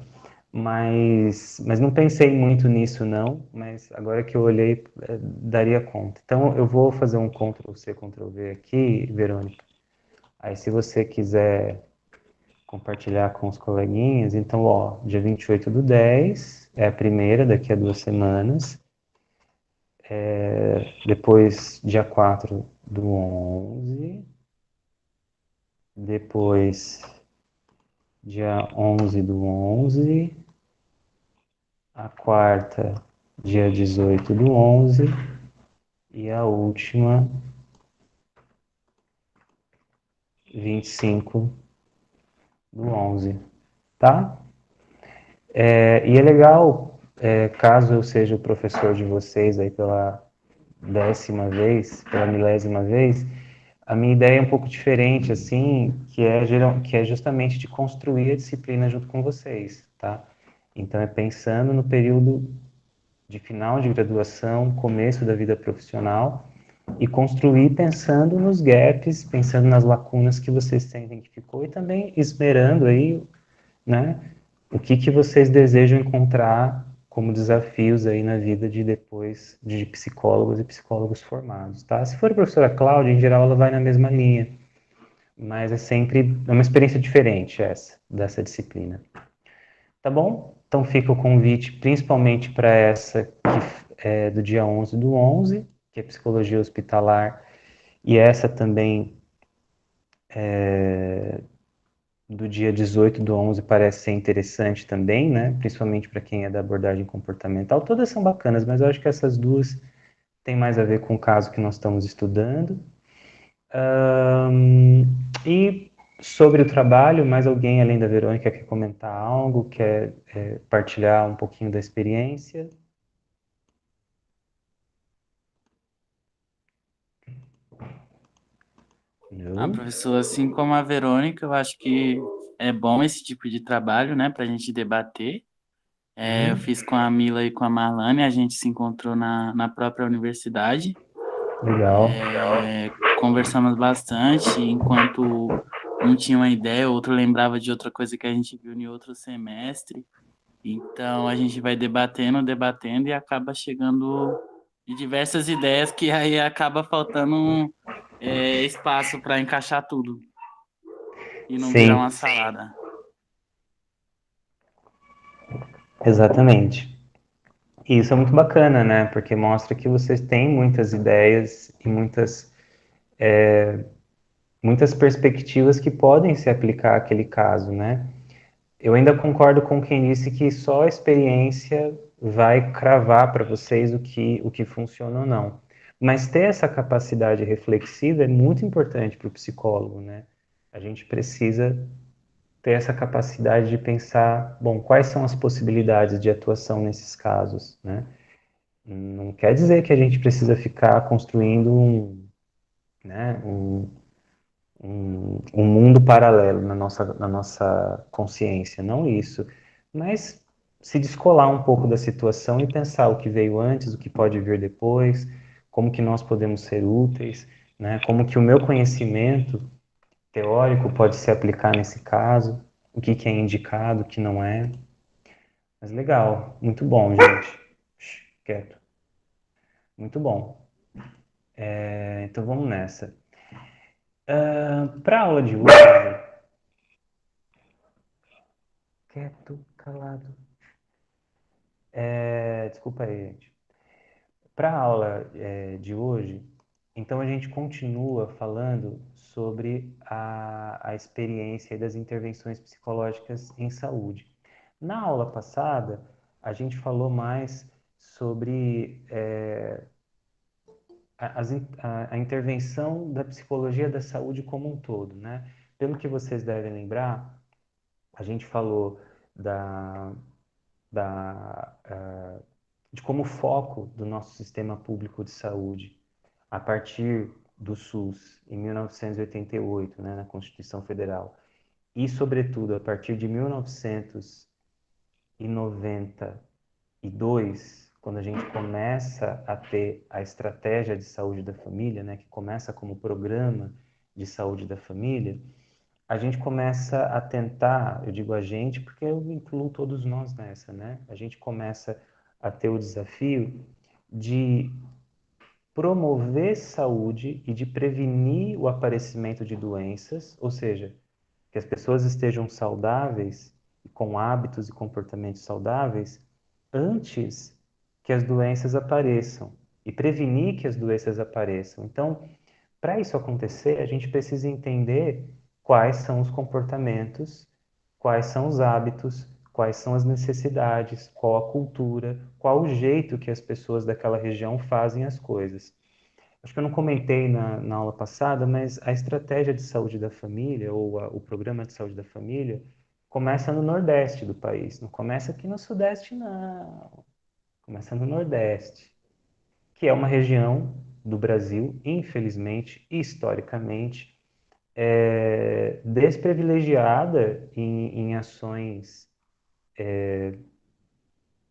Mas não pensei muito nisso não, mas agora que eu olhei, daria conta. Então eu vou fazer um Ctrl+C, Ctrl+V aqui, Verônica. Aí se você quiser compartilhar com os coleguinhas, então ó, dia 28/10 é a primeira, daqui a 2 semanas. Depois, dia 4/11. Depois, dia 11/11. a quarta, dia 18/11, e a última, 25/11, tá? E é legal, caso eu seja o professor de vocês aí pela 10ª vez, pela 1000ª vez, a minha ideia é um pouco diferente, assim, que é justamente de construir a disciplina junto com vocês, tá? Então, é pensando no período de final de graduação, começo da vida profissional, e construir pensando nos gaps, pensando nas lacunas que vocês sentem que ficou, e também esmerando aí, né, o que vocês desejam encontrar como desafios aí na vida de depois de psicólogos e psicólogos formados, tá? Se for a professora Cláudia, em geral ela vai na mesma linha, mas é sempre uma experiência diferente essa, dessa disciplina. Tá bom? Então fica o convite principalmente para essa que é do dia 11/11, que é psicologia hospitalar, e essa também do dia 18/11 parece ser interessante também, né? Principalmente para quem é da abordagem comportamental. Todas são bacanas, mas eu acho que essas duas têm mais a ver com o caso que nós estamos estudando. E sobre o trabalho, mais alguém além da Verônica quer comentar algo, quer partilhar um pouquinho da experiência? Ah, Não? professor, assim como a Verônica, eu acho que é bom esse tipo de trabalho, né, para a gente debater. Eu fiz com a Mila e com a Marlane, a gente se encontrou na própria universidade. Legal. Conversamos bastante, enquanto um tinha uma ideia, o outro lembrava de outra coisa que a gente viu em outro semestre. Então a gente vai debatendo, debatendo e acaba chegando de diversas ideias que aí acaba faltando espaço para encaixar tudo e não virar Sim, uma salada. exatamente. E isso é muito bacana, né? Porque mostra que vocês têm muitas ideias e muitas perspectivas que podem se aplicar àquele caso, né? Eu ainda concordo com quem disse que só a experiência vai cravar para vocês o que funciona ou não. Mas ter essa capacidade reflexiva é muito importante para o psicólogo, né? A gente precisa ter essa capacidade de pensar, bom, quais são as possibilidades de atuação nesses casos, né? Não quer dizer que a gente precisa ficar construindo né, um mundo paralelo na nossa consciência, não isso, mas se descolar um pouco da situação e pensar o que veio antes, o que pode vir depois, como que nós podemos ser úteis, né, como que o meu conhecimento teórico pode se aplicar nesse caso, o que é indicado, o que não é. Mas legal, muito bom, gente. Quieto. Muito bom. Então vamos nessa. Para a aula de hoje. Quieto, calado. Desculpa aí, gente. Para a aula de hoje, então a gente continua falando sobre a experiência das intervenções psicológicas em saúde. Na aula passada, a gente falou mais sobre a intervenção da psicologia da saúde como um todo, né? Pelo que vocês devem lembrar, a gente falou da, de como o foco do nosso sistema público de saúde, a partir do SUS, em 1988, né, na Constituição Federal, e, sobretudo, a partir de 1992, quando a gente começa a ter a estratégia de saúde da família, né, que começa como programa de saúde da família, a gente começa a tentar, eu digo a gente porque eu incluo todos nós nessa, né? A gente começa a ter o desafio de promover saúde e de prevenir o aparecimento de doenças, ou seja, que as pessoas estejam saudáveis e com hábitos e comportamentos saudáveis antes que as doenças apareçam e prevenir que as doenças apareçam. Então, para isso acontecer, a gente precisa entender quais são os comportamentos, quais são os hábitos, quais são as necessidades, qual a cultura, qual o jeito que as pessoas daquela região fazem as coisas. Acho que eu não comentei na aula passada, mas a estratégia de saúde da família, ou o programa de saúde da família, começa no Nordeste do país. Não começa aqui no Sudeste, não. Começa no Nordeste, que é uma região do Brasil, infelizmente, historicamente, desprivilegiada em ações,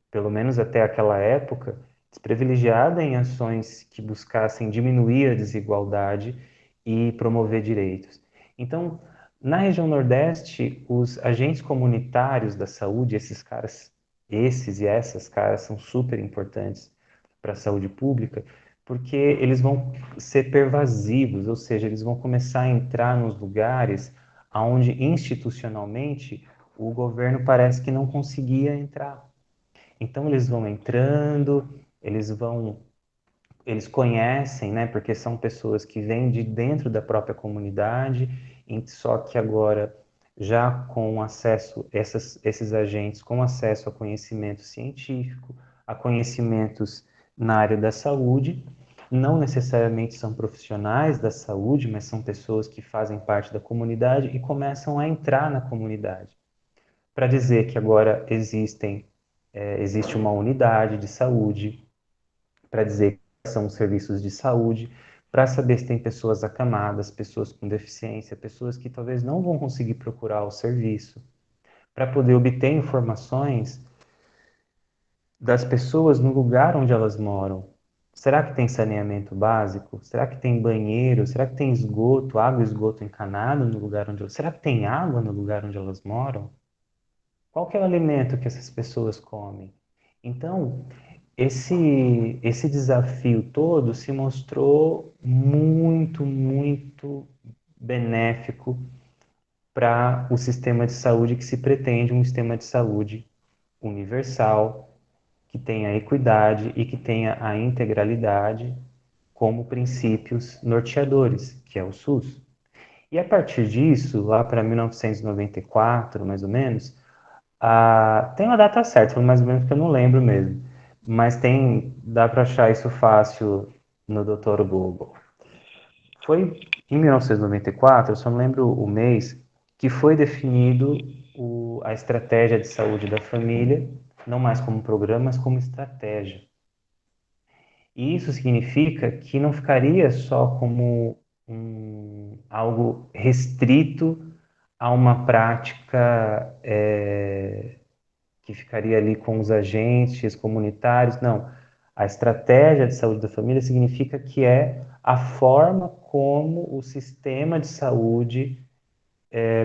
pelo menos até aquela época, desprivilegiada em ações que buscassem diminuir a desigualdade e promover direitos. Então, na região Nordeste, os agentes comunitários da saúde, esses e essas caras são super importantes para a saúde pública, porque eles vão ser pervasivos, ou seja, eles vão começar a entrar nos lugares onde institucionalmente o governo parece que não conseguia entrar. Então eles vão entrando, eles conhecem, né? Porque são pessoas que vêm de dentro da própria comunidade, só que agora já com acesso, esses agentes com acesso a conhecimento científico, a conhecimentos na área da saúde, não necessariamente são profissionais da saúde, mas são pessoas que fazem parte da comunidade e começam a entrar na comunidade para dizer que agora existe uma unidade de saúde, para dizer que são os serviços de saúde, para saber se tem pessoas acamadas, pessoas com deficiência, pessoas que talvez não vão conseguir procurar o serviço, para poder obter informações das pessoas no lugar onde elas moram. Será que tem saneamento básico? Será que tem banheiro? Será que tem esgoto, água e esgoto encanado no lugar onde elas... Será que tem água no lugar onde elas moram? Qual que é o alimento que essas pessoas comem? Então, esse desafio todo se mostrou muito, muito benéfico para o sistema de saúde que se pretende um sistema de saúde universal, que tenha equidade e que tenha a integralidade como princípios norteadores, que é o SUS. E a partir disso, lá para 1994, mais ou menos, tem uma data certa, mais ou menos que eu não lembro mesmo. Mas dá para achar isso fácil no Dr. Google. Foi em 1994, eu só não lembro o mês, que foi definido a estratégia de saúde da família, não mais como programa, mas como estratégia. E isso significa que não ficaria só como algo restrito a uma prática que ficaria ali com os agentes comunitários. Não. A estratégia de saúde da família significa que é a forma como o sistema de saúde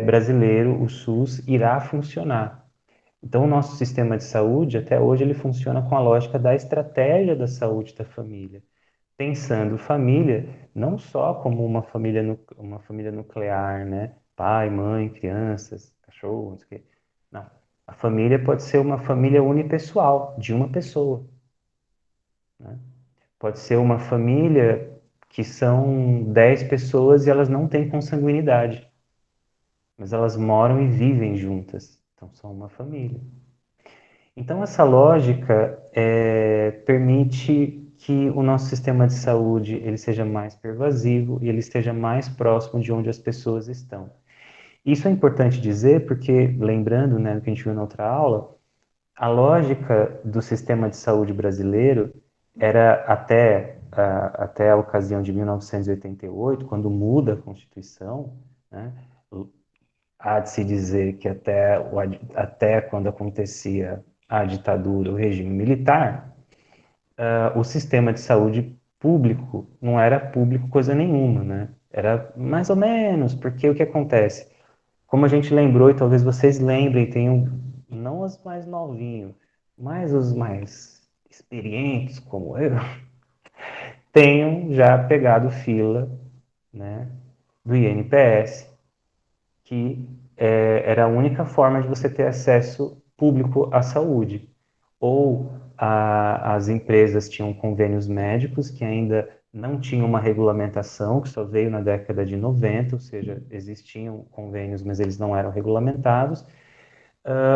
brasileiro, o SUS, irá funcionar. Então, o nosso sistema de saúde, até hoje, ele funciona com a lógica da estratégia da saúde da família, pensando família não só como uma família nuclear, né? Pai, mãe, crianças, cachorro, não sei o quê. Não. A família pode ser uma família unipessoal, de uma pessoa, né? Pode ser uma família que são 10 pessoas e elas não têm consanguinidade, mas elas moram e vivem juntas, então são uma família. Então, essa lógica permite que o nosso sistema de saúde ele seja mais pervasivo e ele esteja mais próximo de onde as pessoas estão. Isso é importante dizer porque, lembrando, né, do que a gente viu na outra aula, a lógica do sistema de saúde brasileiro era até a ocasião de 1988, quando muda a Constituição, né, há de se dizer que até quando acontecia a ditadura, o regime militar, o sistema de saúde público não era público coisa nenhuma, né? Era mais ou menos, porque o que acontece? Como a gente lembrou, e talvez vocês lembrem, não os mais novinhos, mas os mais experientes, como eu, tenham já pegado fila, né, do INPS, que era a única forma de você ter acesso público à saúde. Ou as empresas tinham convênios médicos que ainda não tinham uma regulamentação, que só veio na década de 90, ou seja, existiam convênios, mas eles não eram regulamentados.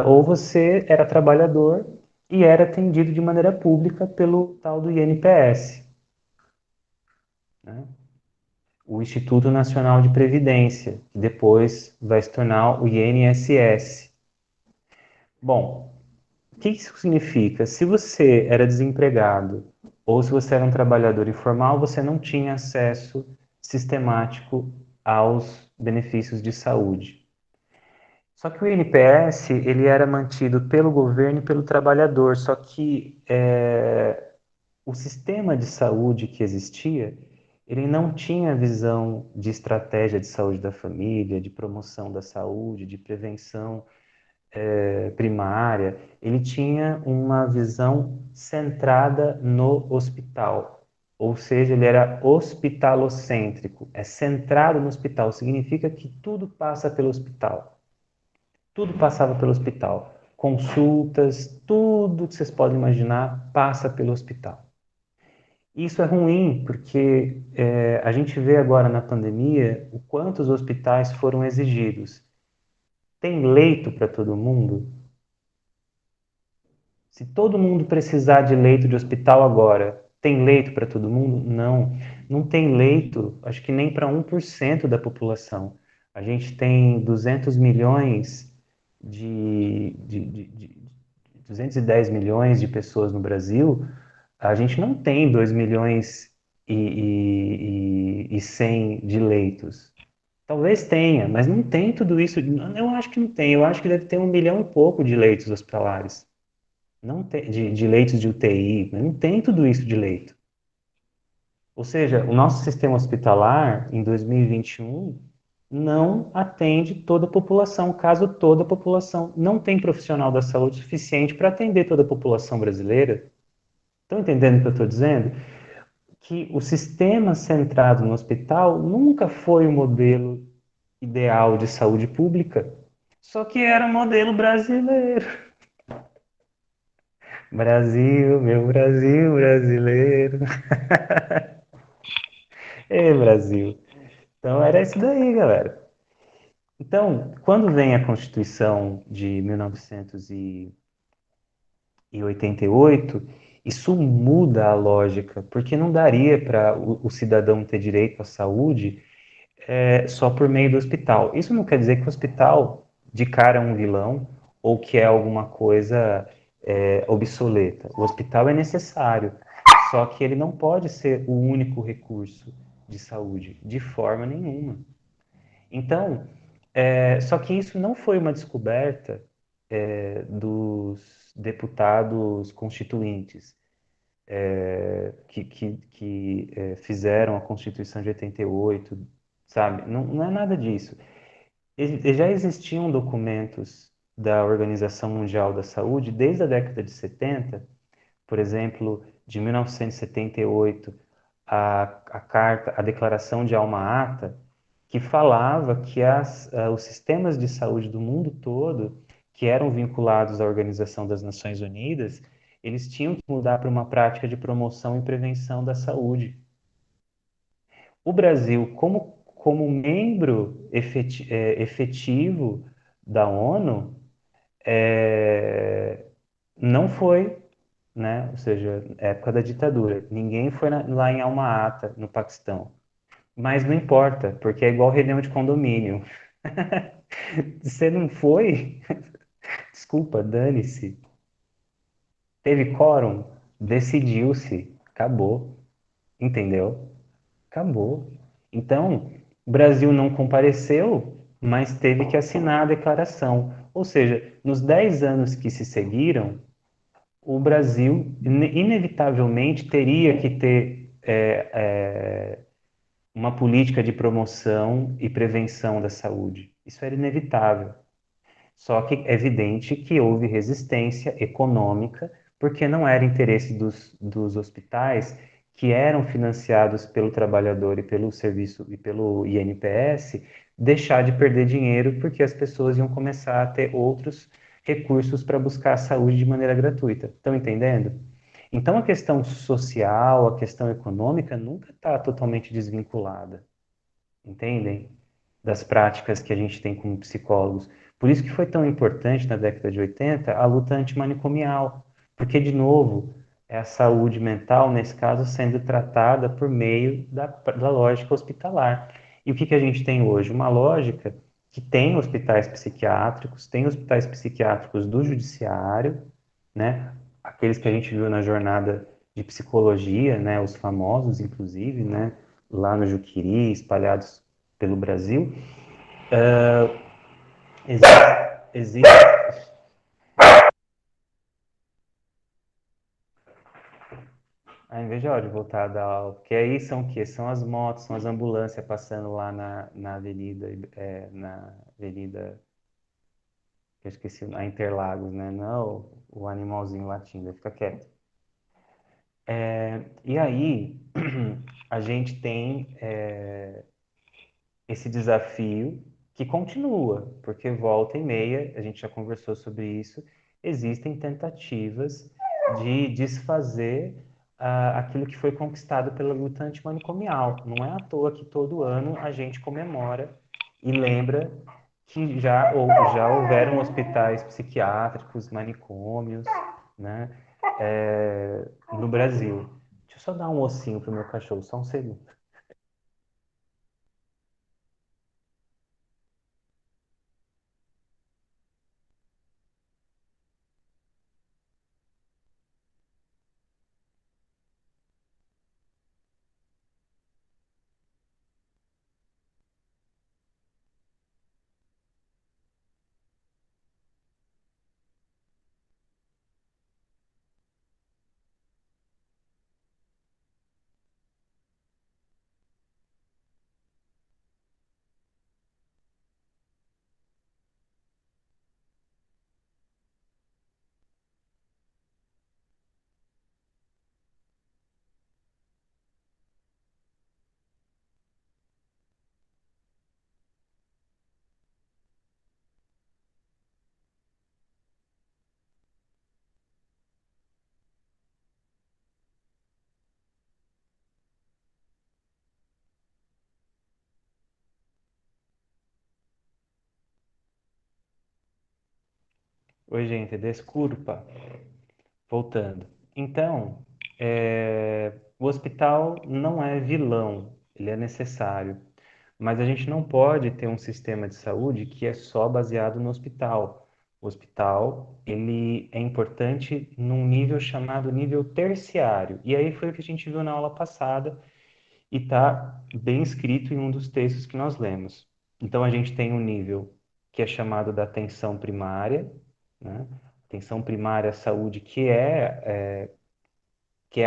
ou você era trabalhador e era atendido de maneira pública pelo tal do INPS, né? O Instituto Nacional de Previdência, que depois vai se tornar o INSS. Bom, o que isso significa? Se você era desempregado ou se você era um trabalhador informal, você não tinha acesso sistemático aos benefícios de saúde. Só que o INPS, ele era mantido pelo governo e pelo trabalhador, só que o sistema de saúde que existia, ele não tinha visão de estratégia de saúde da família, de promoção da saúde, de prevenção primária, ele tinha uma visão centrada no hospital, ou seja, ele era hospitalocêntrico, é centrado no hospital, significa que tudo passa pelo hospital, tudo passava pelo hospital, consultas, tudo que vocês podem imaginar passa pelo hospital. Isso é ruim porque a gente vê agora na pandemia o quanto os hospitais foram exigidos. Tem leito para todo mundo? Se todo mundo precisar de leito de hospital agora, tem leito para todo mundo? Não, não tem leito, acho que nem para 1% da população. A gente tem 200 milhões de 210 milhões de pessoas no Brasil, a gente não tem 2 milhões e 100 de leitos. Talvez tenha, mas não tem tudo isso. Eu acho que não tem. Eu acho que deve ter 1 milhão e pouco de leitos hospitalares. Não tem, de leitos de UTI, mas não tem tudo isso de leito. Ou seja, o nosso sistema hospitalar, em 2021, não atende toda a população, caso toda a população não tem profissional da saúde suficiente para atender toda a população brasileira. Estão entendendo o que eu estou dizendo? Que o sistema centrado no hospital nunca foi o modelo ideal de saúde pública, só que era o modelo brasileiro. Brasil, meu Brasil brasileiro. Ê, Brasil. Então era isso daí, galera. Então, quando vem a Constituição de 1988, isso muda a lógica, porque não daria para o cidadão ter direito à saúde só por meio do hospital. Isso não quer dizer que o hospital de cara é um vilão ou que é alguma coisa obsoleta. O hospital é necessário, só que ele não pode ser o único recurso de saúde, de forma nenhuma. Então, só que isso não foi uma descoberta dos deputados constituintes que fizeram a Constituição de 88, sabe? Não, não é nada disso. Já existiam documentos da Organização Mundial da Saúde desde a década de 70, por exemplo, de 1978, a carta, a Declaração de Alma-Ata, que falava que os sistemas de saúde do mundo todo, que eram vinculados à Organização das Nações Unidas, eles tinham que mudar para uma prática de promoção e prevenção da saúde. O Brasil, como membro efetivo da ONU, não foi, né? Ou seja, época da ditadura. Ninguém foi lá em Alma-Ata, no Paquistão. Mas não importa, porque é igual reunião de condomínio. Você não foi? Desculpa, dane-se. Teve quórum? Decidiu-se. Acabou. Entendeu? Acabou. Então, o Brasil não compareceu, mas teve que assinar a declaração. Ou seja, nos 10 anos que se seguiram, o Brasil inevitavelmente teria que ter uma política de promoção e prevenção da saúde. Isso era inevitável. Só que é evidente que houve resistência econômica, porque não era interesse dos hospitais, que eram financiados pelo trabalhador e pelo serviço e pelo INPS, deixar de perder dinheiro, porque as pessoas iam começar a ter outros recursos para buscar a saúde de maneira gratuita. Estão entendendo? Então a questão social, a questão econômica nunca está totalmente desvinculada. Entendem? das práticas que a gente tem como psicólogos. Por isso que foi tão importante na década de 80 a luta antimanicomial, porque, de novo, é a saúde mental, nesse caso, sendo tratada por meio da lógica hospitalar. E o que a gente tem hoje? Uma lógica que tem hospitais psiquiátricos do judiciário, né? Aqueles que a gente viu na jornada de psicologia, né? Os famosos, inclusive, né? Lá no Juqueri, espalhados pelo Brasil. Existe. Ah, inveja de voltar a dar aula, porque aí são o quê? São as motos, são as ambulâncias passando lá na avenida, na avenida, que eu esqueci, a Interlagos, né? Não, o animalzinho latindo, fica quieto. E aí, a gente tem esse desafio que continua, porque volta e meia, a gente já conversou sobre isso, existem tentativas de desfazer aquilo que foi conquistado pela luta antimanicomial. Não é à toa que todo ano a gente comemora e lembra que já houveram hospitais psiquiátricos, manicômios, né, no Brasil. Deixa eu só dar um ossinho pro meu cachorro, só um segundo. Oi, gente, desculpa. Voltando. Então, o hospital não é vilão, ele é necessário. Mas a gente não pode ter um sistema de saúde que é só baseado no hospital. O hospital, ele é importante num nível chamado nível terciário. E aí foi o que a gente viu na aula passada e está bem escrito em um dos textos que nós lemos. Então, a gente tem um nível que é chamado da atenção primária, né? Atenção primária à saúde, que é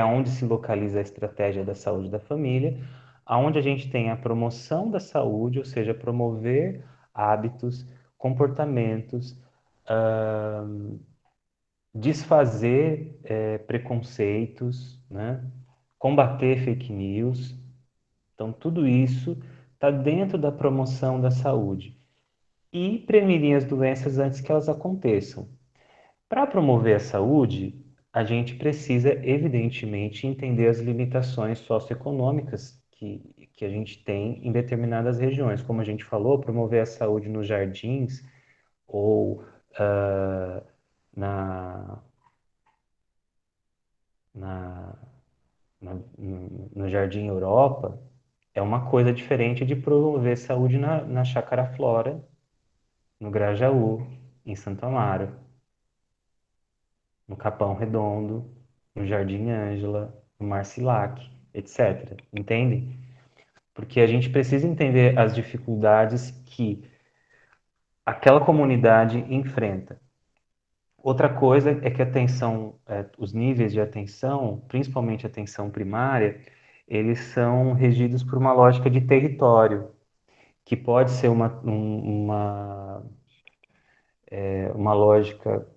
onde se localiza a estratégia da saúde da família, aonde a gente tem a promoção da saúde, ou seja, promover hábitos, comportamentos, desfazer preconceitos, né? Combater fake news. Então, tudo isso está dentro da promoção da saúde e prevenir as doenças antes que elas aconteçam. Para promover a saúde, a gente precisa, evidentemente, entender as limitações socioeconômicas que a gente tem em determinadas regiões. Como a gente falou, promover a saúde nos jardins ou ah, na, na, no Jardim Europa é uma coisa diferente de promover saúde na Chácara Flora, no Grajaú, em Santo Amaro, no Capão Redondo, no Jardim Ângela, no Marcilac, etc. Entendem? Porque a gente precisa entender as dificuldades que aquela comunidade enfrenta. Outra coisa é que a atenção, os níveis de atenção, principalmente a atenção primária, eles são regidos por uma lógica de território, que pode ser uma lógica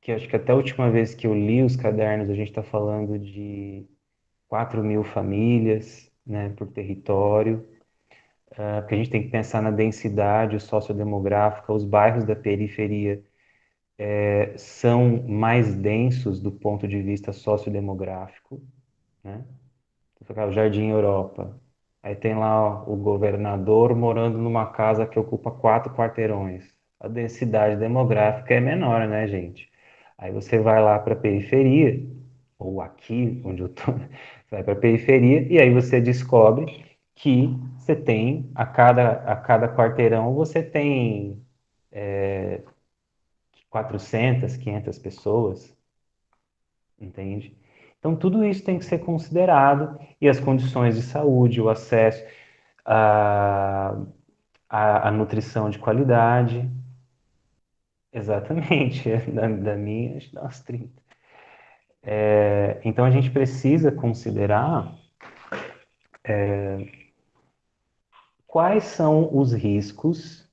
que acho que até a última vez que eu li os cadernos, a gente está falando de 4.000 famílias, né, por território, porque a gente tem que pensar na densidade sociodemográfica, os bairros da periferia são mais densos do ponto de vista sociodemográfico, né? O Jardim Europa. Aí tem lá ó, o governador morando numa casa que ocupa 4 quarteirões. A densidade demográfica é menor, né, gente? Aí você vai lá para a periferia, ou aqui onde eu tô, você vai para a periferia e aí você descobre que você tem a cada quarteirão você tem 400, 500 pessoas, entende? Então tudo isso tem que ser considerado e as condições de saúde, o acesso à, à nutrição de qualidade, exatamente, da minha, acho que dá umas 30. Então a gente precisa considerar quais são os riscos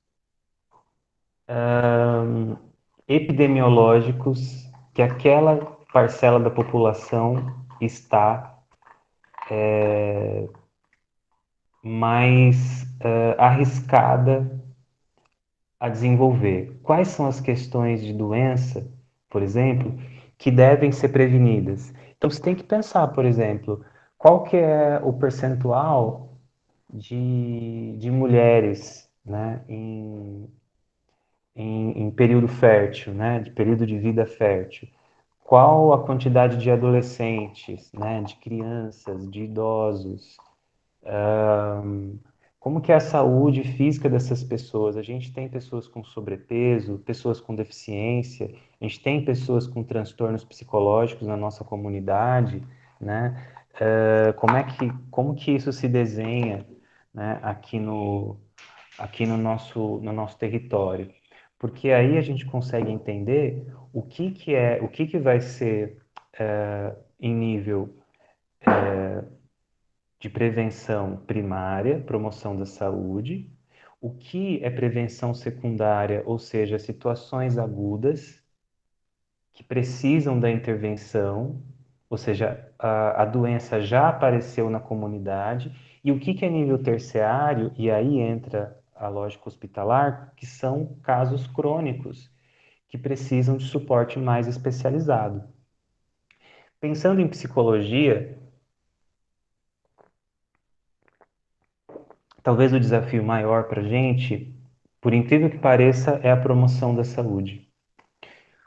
epidemiológicos que aquela parcela da população está mais arriscada a desenvolver. Quais são as questões de doença, por exemplo, que devem ser prevenidas? Então você tem que pensar, por exemplo, qual que é o percentual de mulheres, né, em período fértil, né, de período de vida fértil. Qual a quantidade de adolescentes, né, de crianças, de idosos, como que é a saúde física dessas pessoas? A gente tem pessoas com sobrepeso, pessoas com deficiência, a gente tem pessoas com transtornos psicológicos na nossa comunidade, né? Como que isso se desenha, né, aqui no nosso território? Porque aí a gente consegue entender o que vai ser em nível de prevenção primária, promoção da saúde, o que é prevenção secundária, ou seja, situações agudas que precisam da intervenção, ou seja, a doença já apareceu na comunidade, e o que é nível terciário, e aí entra a lógica hospitalar, que são casos crônicos, que precisam de suporte mais especializado. Pensando em psicologia, talvez o desafio maior para a gente, por incrível que pareça, é a promoção da saúde.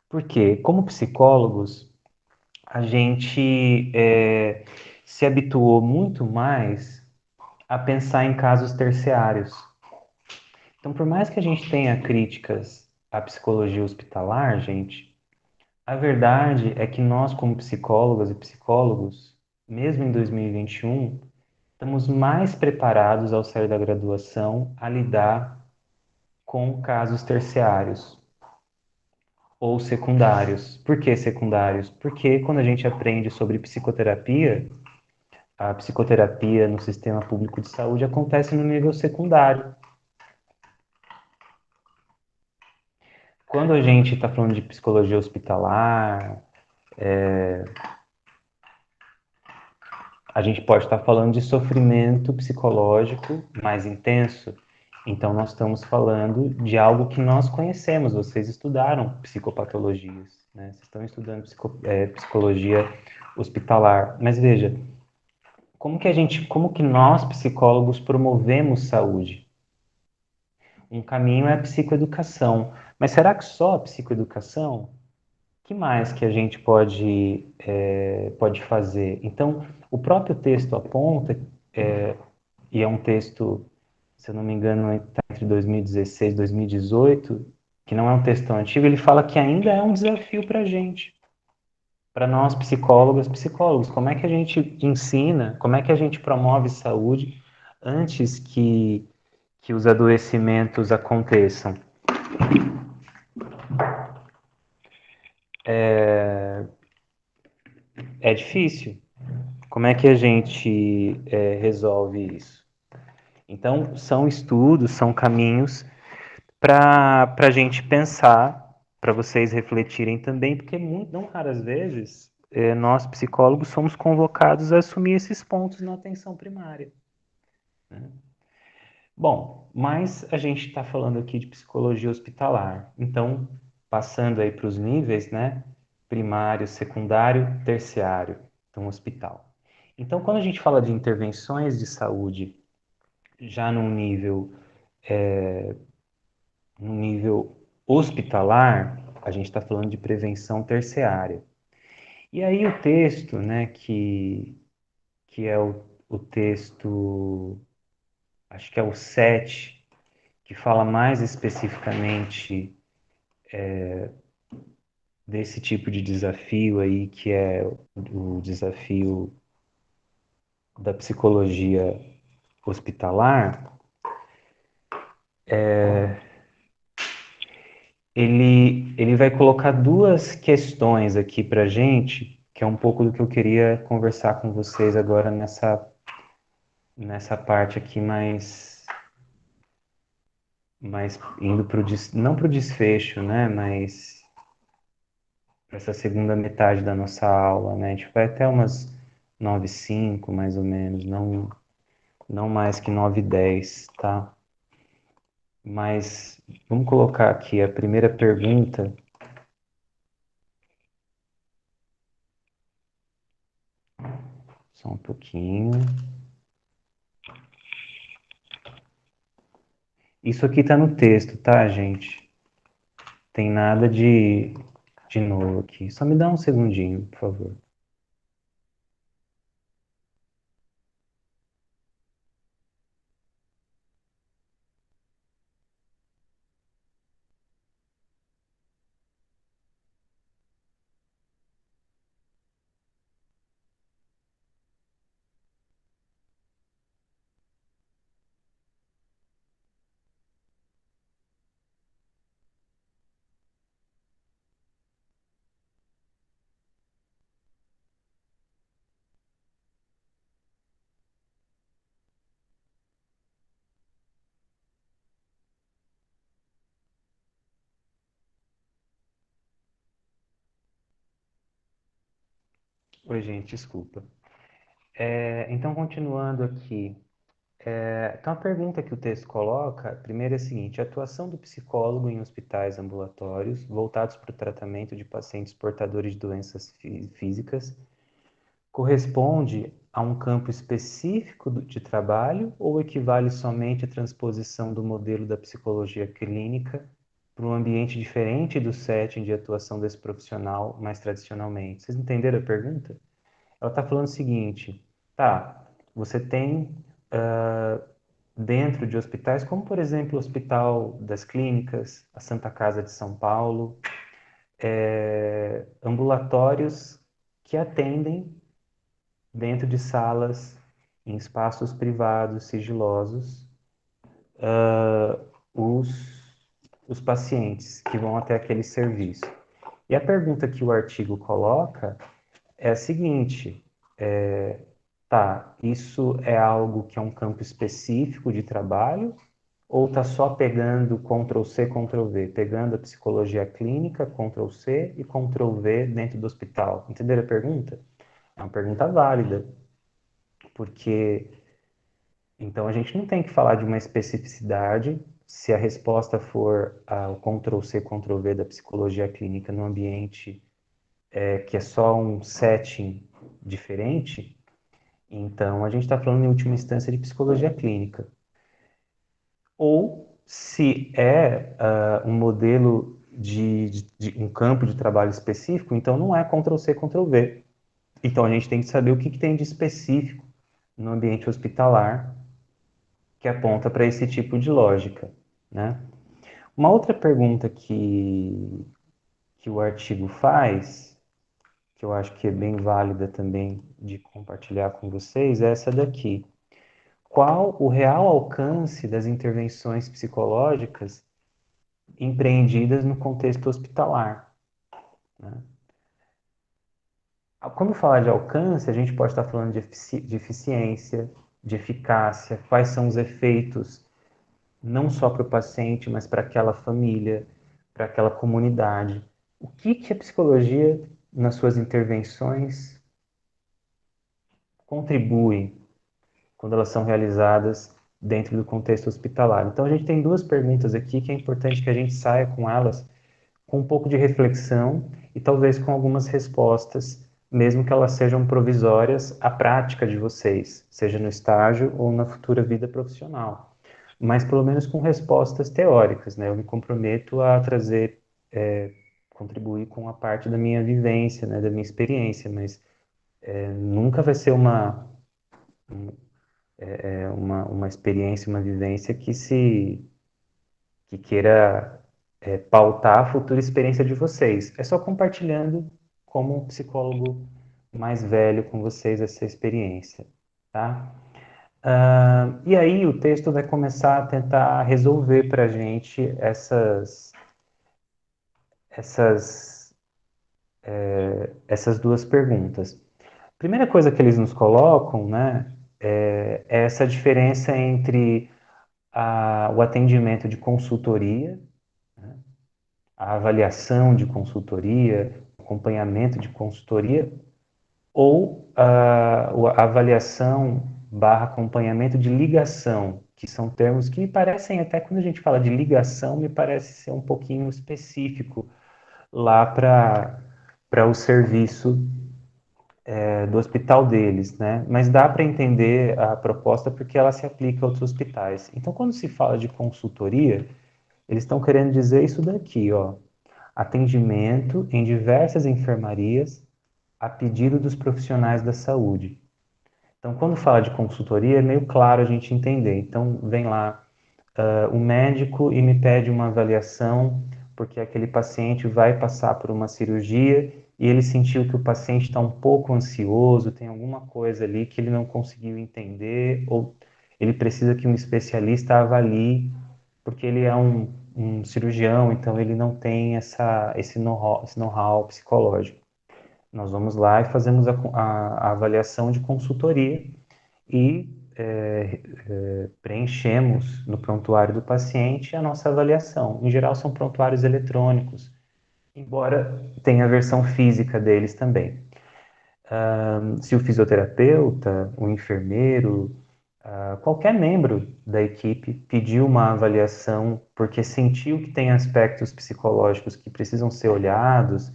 Porque, como psicólogos, a gente se habituou muito mais a pensar em casos terciários. Então, por mais que a gente tenha críticas à psicologia hospitalar, gente, a verdade é que nós, como psicólogas e psicólogos, mesmo em 2021, estamos mais preparados ao sair da graduação a lidar com casos terciários ou secundários. Por que secundários? Porque quando a gente aprende sobre psicoterapia, a psicoterapia no sistema público de saúde acontece no nível secundário. Quando a gente está falando de psicologia hospitalar, a gente pode estar falando de sofrimento psicológico mais intenso. Então, nós estamos falando de algo que nós conhecemos. Vocês estudaram psicopatologias, né? Vocês estão estudando psicologia hospitalar. Mas veja, como que nós, psicólogos, promovemos saúde? Um caminho é a psicoeducação. Mas será que só a psicoeducação? Que mais que a gente pode fazer? Então, o próprio texto aponta, e é um texto, se eu não me engano, está entre 2016 e 2018, que não é um texto tão antigo, ele fala que ainda é um desafio para a gente, para nós psicólogas, psicólogos. Como é que a gente ensina, como é que a gente promove saúde antes que os adoecimentos aconteçam? É difícil. Como é que a gente resolve isso? Então, são estudos, são caminhos para a gente pensar, para vocês refletirem também, porque não raras vezes nós psicólogos somos convocados a assumir esses pontos na atenção primária. Né? Bom, mas a gente está falando aqui de psicologia hospitalar, então passando aí para os níveis, né? Primário, secundário, terciário, então hospital. Então, quando a gente fala de intervenções de saúde já num nível hospitalar, a gente está falando de prevenção terciária. E aí o texto, né, que é o texto, acho que é o 7, que fala mais especificamente desse tipo de desafio aí, que é o desafio da psicologia hospitalar, ele vai colocar duas questões aqui para a gente, que é um pouco do que eu queria conversar com vocês agora nessa parte aqui mais indo para não para o desfecho, né, mas para essa segunda metade da nossa aula, né, a gente vai até umas 9h05, mais ou menos, não mais que 9h10, tá? Mas vamos colocar aqui a primeira pergunta. Só um pouquinho. Isso aqui tá no texto, tá, gente? Tem nada de novo aqui. Só me dá um segundinho, por favor. Oi, gente, desculpa. Então, continuando aqui. Então, a pergunta que o texto coloca, primeiro é a seguinte: a atuação do psicólogo em hospitais ambulatórios voltados para o tratamento de pacientes portadores de doenças físicas corresponde a um campo específico de trabalho ou equivale somente à transposição do modelo da psicologia clínica para um ambiente diferente do setting de atuação desse profissional mais tradicionalmente? Vocês entenderam a pergunta? Ela está falando o seguinte, tá, você tem dentro de hospitais, como por exemplo o Hospital das Clínicas, a Santa Casa de São Paulo, ambulatórios que atendem dentro de salas, em espaços privados, sigilosos, os pacientes que vão até aquele serviço. E a pergunta que o artigo coloca é a seguinte: tá, isso é algo que é um campo específico de trabalho ou tá só pegando Ctrl+C, Ctrl+V, pegando a psicologia clínica, Ctrl+C e Ctrl+V dentro do hospital? Entenderam a pergunta? É uma pergunta válida, porque então a gente não tem que falar de uma especificidade se a resposta for o Ctrl+C, Ctrl+V da psicologia clínica no ambiente que é só um setting diferente. Então, a gente está falando, em última instância, de psicologia clínica. Ou, se é um modelo de um campo de trabalho específico, então não é Ctrl+C, Ctrl+V. Então, a gente tem que saber o que tem de específico no ambiente hospitalar que aponta para esse tipo de lógica, né? Uma outra pergunta que o artigo faz, que eu acho que é bem válida também de compartilhar com vocês, é essa daqui. Qual o real alcance das intervenções psicológicas empreendidas no contexto hospitalar, né? Quando falar de alcance, a gente pode estar falando de eficiência, de eficácia, quais são os efeitos, não só para o paciente, mas para aquela família, para aquela comunidade. O que a psicologia, nas suas intervenções, contribui quando elas são realizadas dentro do contexto hospitalar? Então, a gente tem duas perguntas aqui que é importante que a gente saia com elas com um pouco de reflexão e talvez com algumas respostas mesmo que elas sejam provisórias à prática de vocês, seja no estágio ou na futura vida profissional, mas pelo menos com respostas teóricas, né? Eu me comprometo a trazer, contribuir com a parte da minha vivência, né, da minha experiência, mas nunca vai ser uma experiência, uma vivência que queira pautar a futura experiência de vocês. É só compartilhando como um psicólogo mais velho com vocês essa experiência, tá? E aí o texto vai começar a tentar resolver para a gente essas, essas duas perguntas. Primeira coisa que eles nos colocam, né, é essa diferença entre o atendimento de consultoria, a avaliação de consultoria, acompanhamento de consultoria, ou a avaliação barra acompanhamento de ligação, que são termos que me parecem, até quando a gente fala de ligação, me parece ser um pouquinho específico lá para o serviço do hospital deles, né? Mas dá para entender a proposta porque ela se aplica a outros hospitais. Então, quando se fala de consultoria, eles estão querendo dizer isso daqui, ó. Atendimento em diversas enfermarias a pedido dos profissionais da saúde. Então, quando fala de consultoria, é meio claro a gente entender. Então, vem lá o médico e me pede uma avaliação, porque aquele paciente vai passar por uma cirurgia e ele sentiu que o paciente está um pouco ansioso, tem alguma coisa ali que ele não conseguiu entender, ou ele precisa que um especialista avalie, porque ele é um cirurgião, então ele não tem esse know-how psicológico. Nós vamos lá e fazemos a avaliação de consultoria e preenchemos no prontuário do paciente a nossa avaliação. Em geral, são prontuários eletrônicos, embora tenha a versão física deles também. Se o fisioterapeuta, o enfermeiro, qualquer membro da equipe pediu uma avaliação porque sentiu que tem aspectos psicológicos que precisam ser olhados,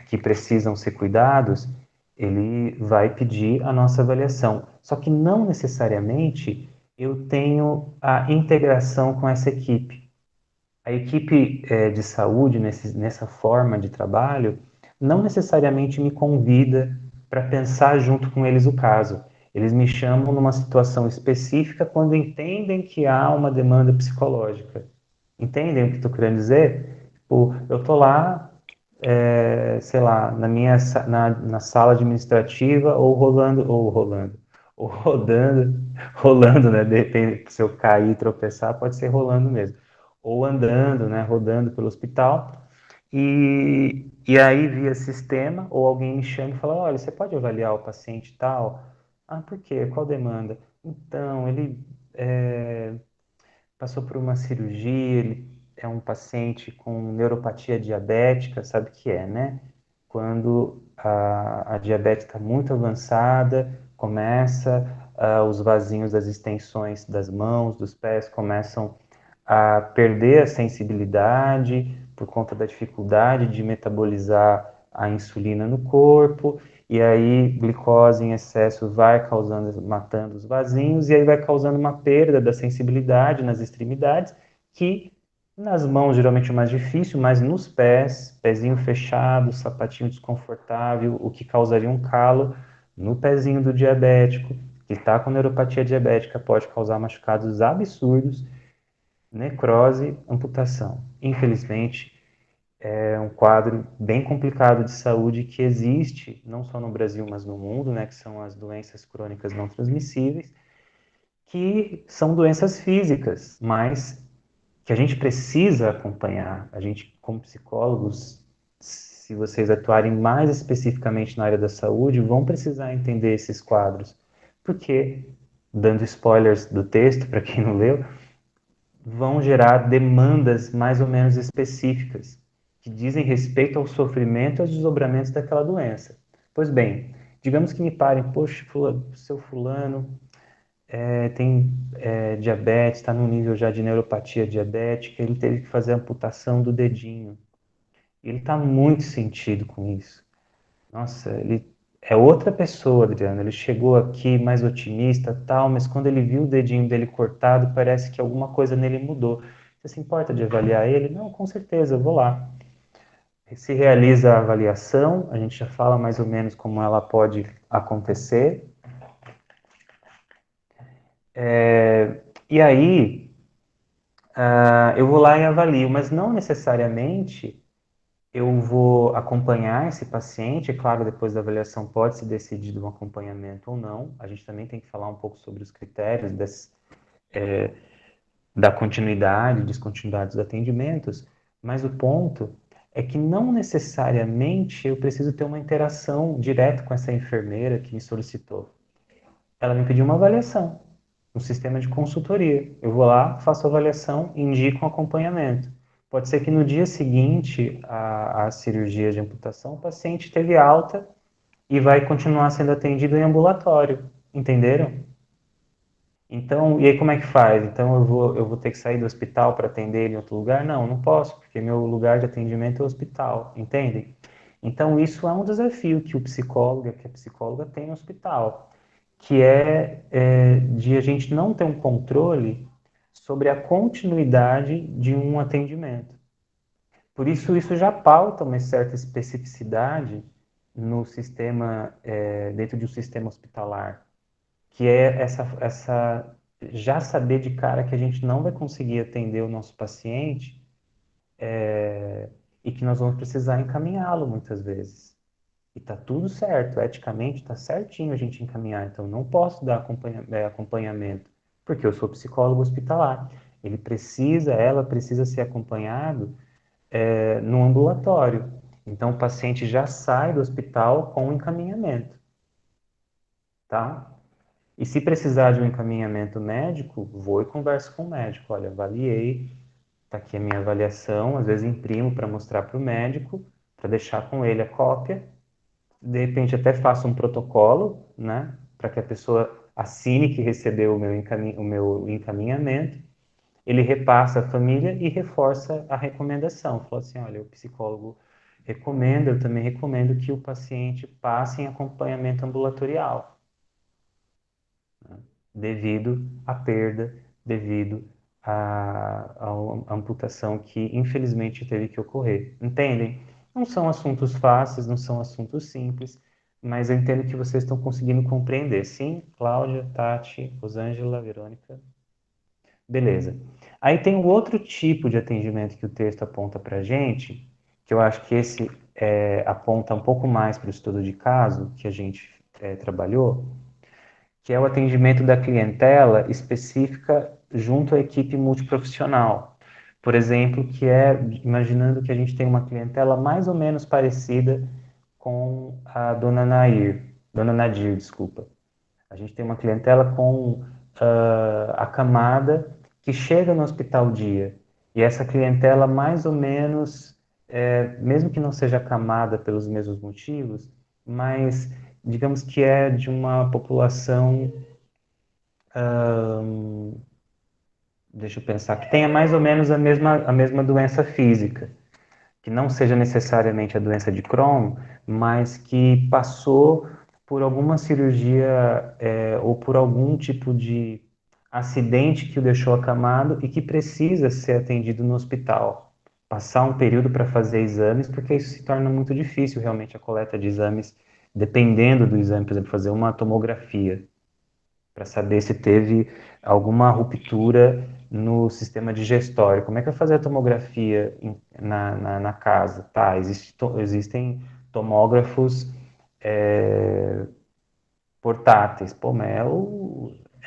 que precisam ser cuidados, ele vai pedir a nossa avaliação. Só que não necessariamente eu tenho a integração com essa equipe. A equipe de saúde, nessa forma de trabalho, não necessariamente me convida para pensar junto com eles o caso. Eles me chamam numa situação específica quando entendem que há uma demanda psicológica. Entendem o que estou querendo dizer? Tipo, eu estou lá, sei lá, na sala administrativa ou rolando, né? De repente, se eu cair e tropeçar, pode ser rolando mesmo. Ou andando, né? Rodando pelo hospital. E aí, via sistema, ou alguém me chama e fala, olha, você pode avaliar o paciente tal? Ah, por quê? Qual demanda? Então, ele passou por uma cirurgia, ele é um paciente com neuropatia diabética, sabe o que é, né? Quando a diabetes está muito avançada, começa os vasinhos das extensões das mãos, dos pés, começam a perder a sensibilidade por conta da dificuldade de metabolizar a insulina no corpo, e aí glicose em excesso vai causando, matando os vasinhos, e aí vai causando uma perda da sensibilidade nas extremidades, que nas mãos geralmente é mais difícil, mas nos pés, pezinho fechado, sapatinho desconfortável, o que causaria um calo no pezinho do diabético, que está com neuropatia diabética, pode causar machucados absurdos, necrose, amputação. Infelizmente, é um quadro bem complicado de saúde que existe, não só no Brasil, mas no mundo, né, que são as doenças crônicas não transmissíveis, que são doenças físicas, mas que a gente precisa acompanhar. A gente, como psicólogos, se vocês atuarem mais especificamente na área da saúde, vão precisar entender esses quadros, porque, dando spoilers do texto, para quem não leu, vão gerar demandas mais ou menos específicas, que dizem respeito ao sofrimento e aos desdobramentos daquela doença. Pois bem, digamos que me parem, poxa, seu fulano tem diabetes, está no nível já de neuropatia diabética, ele teve que fazer a amputação do dedinho. Ele está muito sentido com isso. Nossa, ele é outra pessoa, Adriano. Ele chegou aqui mais otimista, tal, mas quando ele viu o dedinho dele cortado, parece que alguma coisa nele mudou. Você se importa de avaliar ele? Não, com certeza, eu vou lá. Se realiza a avaliação, a gente já fala mais ou menos como ela pode acontecer. E aí, eu vou lá e avalio, mas não necessariamente eu vou acompanhar esse paciente. É claro, depois da avaliação pode se decidir um acompanhamento ou não. A gente também tem que falar um pouco sobre os critérios da continuidade, descontinuidade dos atendimentos, mas o ponto é que não necessariamente eu preciso ter uma interação direta com essa enfermeira que me solicitou. Ela me pediu uma avaliação, um sistema de consultoria. Eu vou lá, faço a avaliação, indico um acompanhamento. Pode ser que no dia seguinte à cirurgia de amputação, o paciente teve alta e vai continuar sendo atendido em ambulatório. Entenderam? Então, e aí como é que faz? Então eu vou ter que sair do hospital para atender ele em outro lugar? Não, não posso, porque meu lugar de atendimento é o hospital, entendem? Então isso é um desafio que o psicólogo, que a psicóloga tem no hospital, que é de a gente não ter um controle sobre a continuidade de um atendimento. Por isso já pauta uma certa especificidade no sistema, dentro de um sistema hospitalar, que é essa já saber de cara que a gente não vai conseguir atender o nosso paciente, e que nós vamos precisar encaminhá-lo muitas vezes. E tá tudo certo, eticamente tá certinho a gente encaminhar, então não posso dar acompanhamento, porque eu sou psicólogo hospitalar. Ela precisa ser acompanhado no ambulatório. Então o paciente já sai do hospital com o encaminhamento, tá? E se precisar de um encaminhamento médico, vou e converso com o médico. Olha, avaliei, está aqui a minha avaliação, às vezes imprimo para mostrar para o médico, para deixar com ele a cópia. De repente até faço um protocolo, né, para que a pessoa assine que recebeu o meu encaminhamento. Ele repassa à família e reforça a recomendação. Fala assim, olha, o psicólogo recomenda, eu também recomendo que o paciente passe em acompanhamento ambulatorial, devido à perda, devido à amputação que infelizmente teve que ocorrer. Entendem? Não são assuntos fáceis, não são assuntos simples, mas eu entendo que vocês estão conseguindo compreender. Sim, Cláudia, Tati, Rosângela, Verônica. Beleza. Aí tem o outro tipo de atendimento que o texto aponta para a gente, que eu acho que esse aponta um pouco mais para o estudo de caso que a gente trabalhou, que é o atendimento da clientela específica junto à equipe multiprofissional. Por exemplo, imaginando que a gente tem uma clientela mais ou menos parecida com a Dona Nadir, desculpa. A gente tem uma clientela com a camada que chega no hospital dia. E essa clientela mais ou menos, mesmo que não seja camada pelos mesmos motivos, mas digamos que é de uma população, deixa eu pensar, que tenha mais ou menos a mesma doença física, que não seja necessariamente a doença de Crohn, mas que passou por alguma cirurgia ou por algum tipo de acidente que o deixou acamado e que precisa ser atendido no hospital. Passar um período para fazer exames, porque isso se torna muito difícil realmente a coleta de exames, dependendo do exame, por exemplo, fazer uma tomografia para saber se teve alguma ruptura no sistema digestório. Como é que vai fazer a tomografia na casa? Tá, existem tomógrafos portáteis. Pô, mas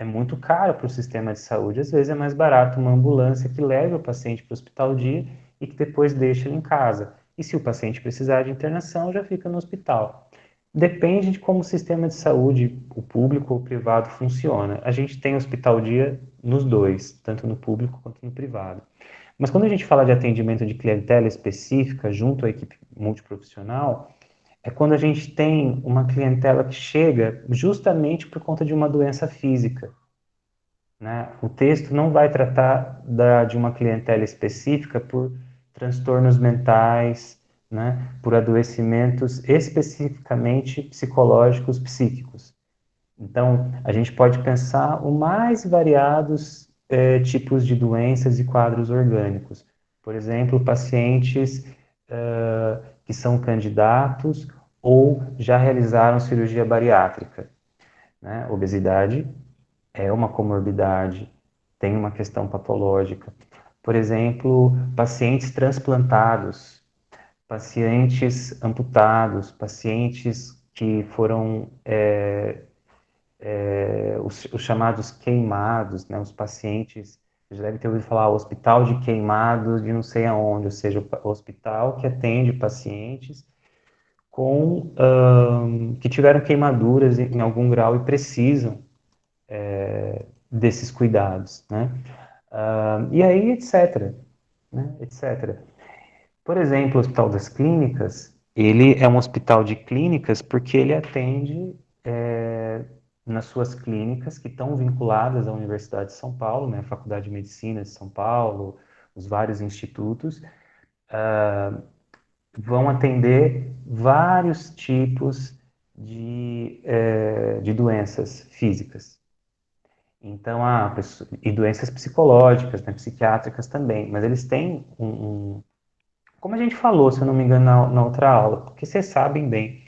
é muito caro para o sistema de saúde. Às vezes é mais barato uma ambulância que leve o paciente para o hospital dia e que depois deixe ele em casa. E se o paciente precisar de internação, já fica no hospital. Depende de como o sistema de saúde, o público ou o privado, funciona. A gente tem hospital dia nos dois, tanto no público quanto no privado. Mas quando a gente fala de atendimento de clientela específica junto à equipe multiprofissional, é quando a gente tem uma clientela que chega justamente por conta de uma doença física, né? O texto não vai tratar de uma clientela específica por transtornos mentais, né, por adoecimentos especificamente psicológicos, psíquicos. Então, a gente pode pensar o mais variados tipos de doenças e quadros orgânicos. Por exemplo, pacientes que são candidatos ou já realizaram cirurgia bariátrica, né? Obesidade é uma comorbidade, tem uma questão patológica. Por exemplo, pacientes transplantados, pacientes amputados, pacientes que foram os chamados queimados, né, os pacientes, você já deve ter ouvido falar, hospital de queimados de não sei aonde, ou seja, o hospital que atende pacientes com que tiveram queimaduras em algum grau e precisam desses cuidados, né? E aí, etc, né, etc. Por exemplo, o Hospital das Clínicas, ele é um hospital de clínicas porque ele atende nas suas clínicas que estão vinculadas à Universidade de São Paulo, né, a Faculdade de Medicina de São Paulo, os vários institutos, vão atender vários tipos de doenças físicas. Então, e doenças psicológicas, né, psiquiátricas também, mas eles têm como a gente falou, se eu não me engano, na outra aula, porque vocês sabem bem,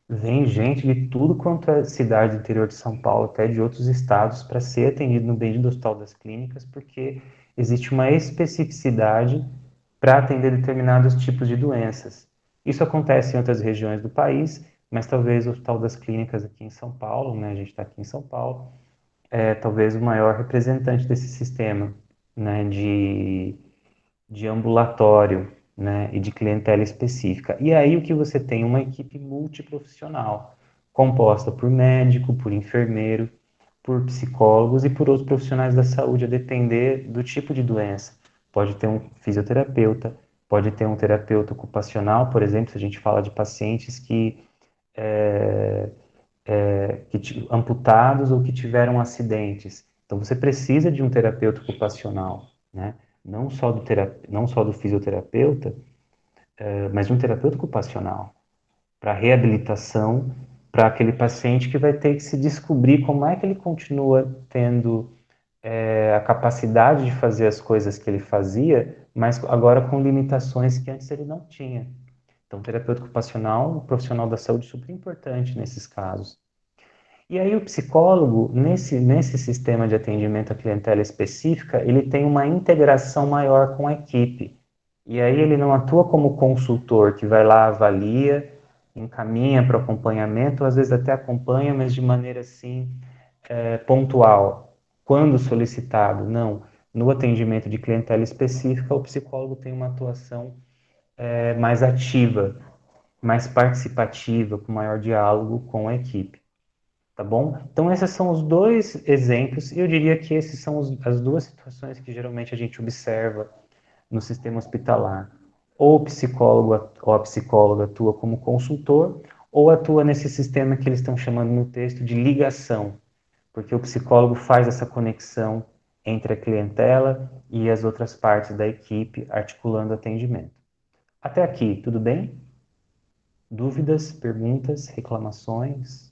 vem gente de tudo quanto é cidade do interior de São Paulo, até de outros estados, para ser atendido no bendito Hospital das Clínicas, porque existe uma especificidade para atender determinados tipos de doenças. Isso acontece em outras regiões do país, mas talvez o Hospital das Clínicas aqui em São Paulo, né, a gente está aqui em São Paulo, é talvez o maior representante desse sistema, né, de ambulatório, né, e de clientela específica. E aí o que você tem? Uma equipe multiprofissional, composta por médico, por enfermeiro, por psicólogos e por outros profissionais da saúde, a depender do tipo de doença. Pode ter um fisioterapeuta, pode ter um terapeuta ocupacional, por exemplo, se a gente fala de pacientes amputados ou que tiveram acidentes. Então você precisa de um terapeuta ocupacional, né? Não só do fisioterapeuta, mas de um terapeuta ocupacional para reabilitação para aquele paciente que vai ter que se descobrir como é que ele continua tendo a capacidade de fazer as coisas que ele fazia, mas agora com limitações que antes ele não tinha. Então, terapeuta ocupacional, um profissional da saúde super importante nesses casos. E aí o psicólogo, nesse sistema de atendimento à clientela específica, ele tem uma integração maior com a equipe. E aí ele não atua como consultor que vai lá, avalia, encaminha para o acompanhamento, ou às vezes até acompanha, mas de maneira assim, pontual, quando solicitado. Não. No atendimento de clientela específica, o psicólogo tem uma atuação mais ativa, mais participativa, com maior diálogo com a equipe. Tá bom? Então, esses são os dois exemplos, e eu diria que esses são as duas situações que geralmente a gente observa no sistema hospitalar. Ou o psicólogo ou a psicóloga atua como consultor, ou atua nesse sistema que eles estão chamando no texto de ligação, porque o psicólogo faz essa conexão entre a clientela e as outras partes da equipe, articulando o atendimento. Até aqui, tudo bem? Dúvidas, perguntas, reclamações,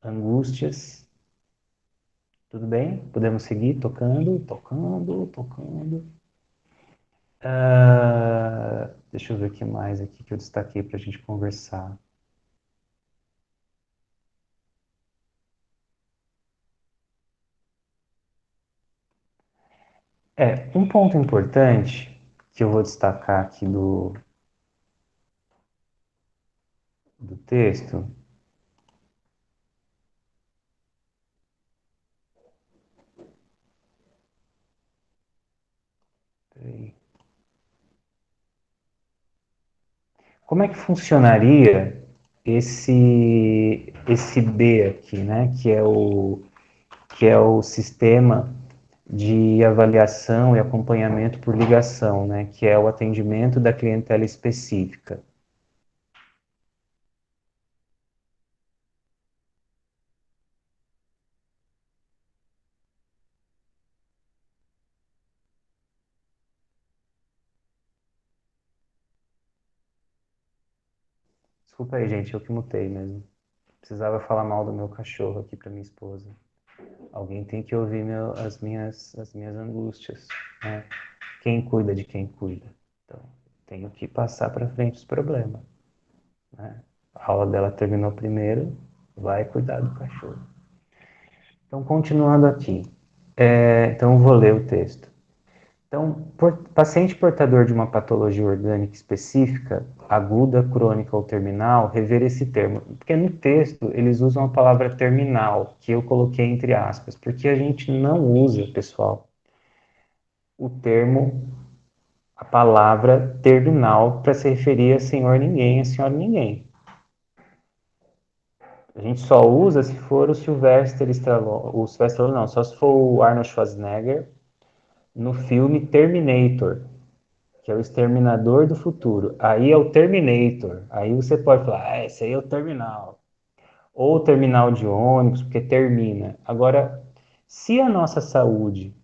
angústias? Tudo bem? Podemos seguir tocando, tocando, tocando. Deixa eu ver o que mais aqui que eu destaquei para a gente conversar. Um ponto importante que eu vou destacar aqui do texto. Peraí. Como é que funcionaria esse B aqui, né? Que é o sistema de avaliação e acompanhamento por ligação, né? Que é o atendimento da clientela específica. Desculpa aí, gente, eu que mutei mesmo. Precisava falar mal do meu cachorro aqui para minha esposa. Alguém tem que ouvir as minhas angústias, né? Quem cuida de quem cuida. Então, tenho que passar para frente os problemas, né? A aula dela terminou primeiro, vai cuidar do cachorro. Então, continuando aqui. Então, eu vou ler o texto. Então, paciente portador de uma patologia orgânica específica, aguda, crônica ou terminal, rever esse termo. Porque no texto eles usam a palavra terminal, que eu coloquei entre aspas, porque a gente não usa, pessoal, o termo, a palavra terminal para se referir a senhor ninguém, a senhora ninguém. A gente só usa se for o Sylvester Stallone, não, só se for o Arnold Schwarzenegger no filme Terminator, que é o Exterminador do Futuro. Aí é o Terminator. Aí você pode falar, esse aí é o terminal. Ou o terminal de ônibus, porque termina. Agora, se a nossa saúde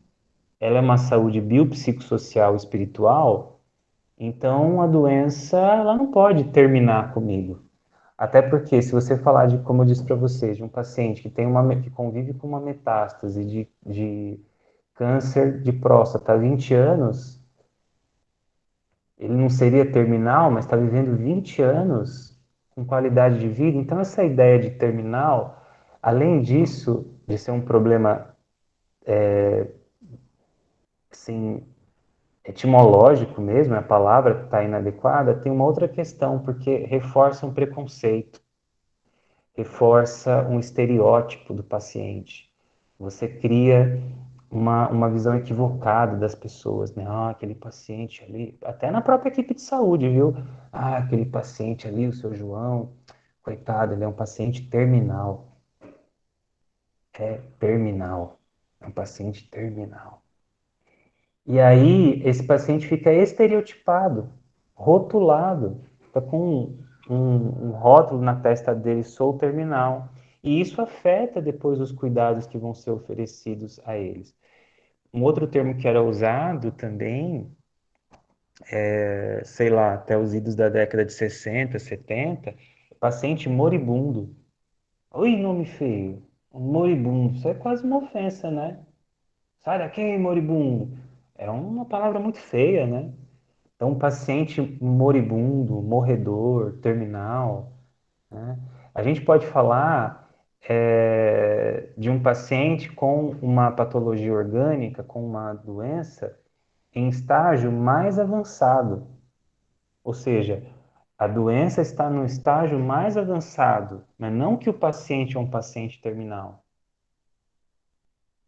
ela é uma saúde biopsicossocial espiritual, então a doença ela não pode terminar comigo. Até porque se você falar de, como eu disse para vocês, de um paciente que convive com uma metástase de câncer de próstata há 20 anos, ele não seria terminal, mas está vivendo 20 anos com qualidade de vida. Então, essa ideia de terminal, além disso, de ser um problema assim, etimológico mesmo, a palavra está inadequada, tem uma outra questão, porque reforça um preconceito, reforça um estereótipo do paciente. Você cria uma visão equivocada das pessoas, né? Ah, aquele paciente ali, até na própria equipe de saúde, viu? Ah, aquele paciente ali, o seu João, coitado, ele é um paciente terminal. É terminal. É um paciente terminal. E aí, esse paciente fica estereotipado, rotulado, fica com um rótulo na testa dele, sou terminal. E isso afeta depois os cuidados que vão ser oferecidos a eles. Um outro termo que era usado também, sei lá, até os idos da década de 60, 70, paciente moribundo. Oi, nome feio. Moribundo. Isso é quase uma ofensa, né? Sai daqui, moribundo. É uma palavra muito feia, né? Então, paciente moribundo, morredor, terminal, né? A gente pode falar de um paciente com uma patologia orgânica, com uma doença, em estágio mais avançado. Ou seja, a doença está no estágio mais avançado, mas não que o paciente é um paciente terminal,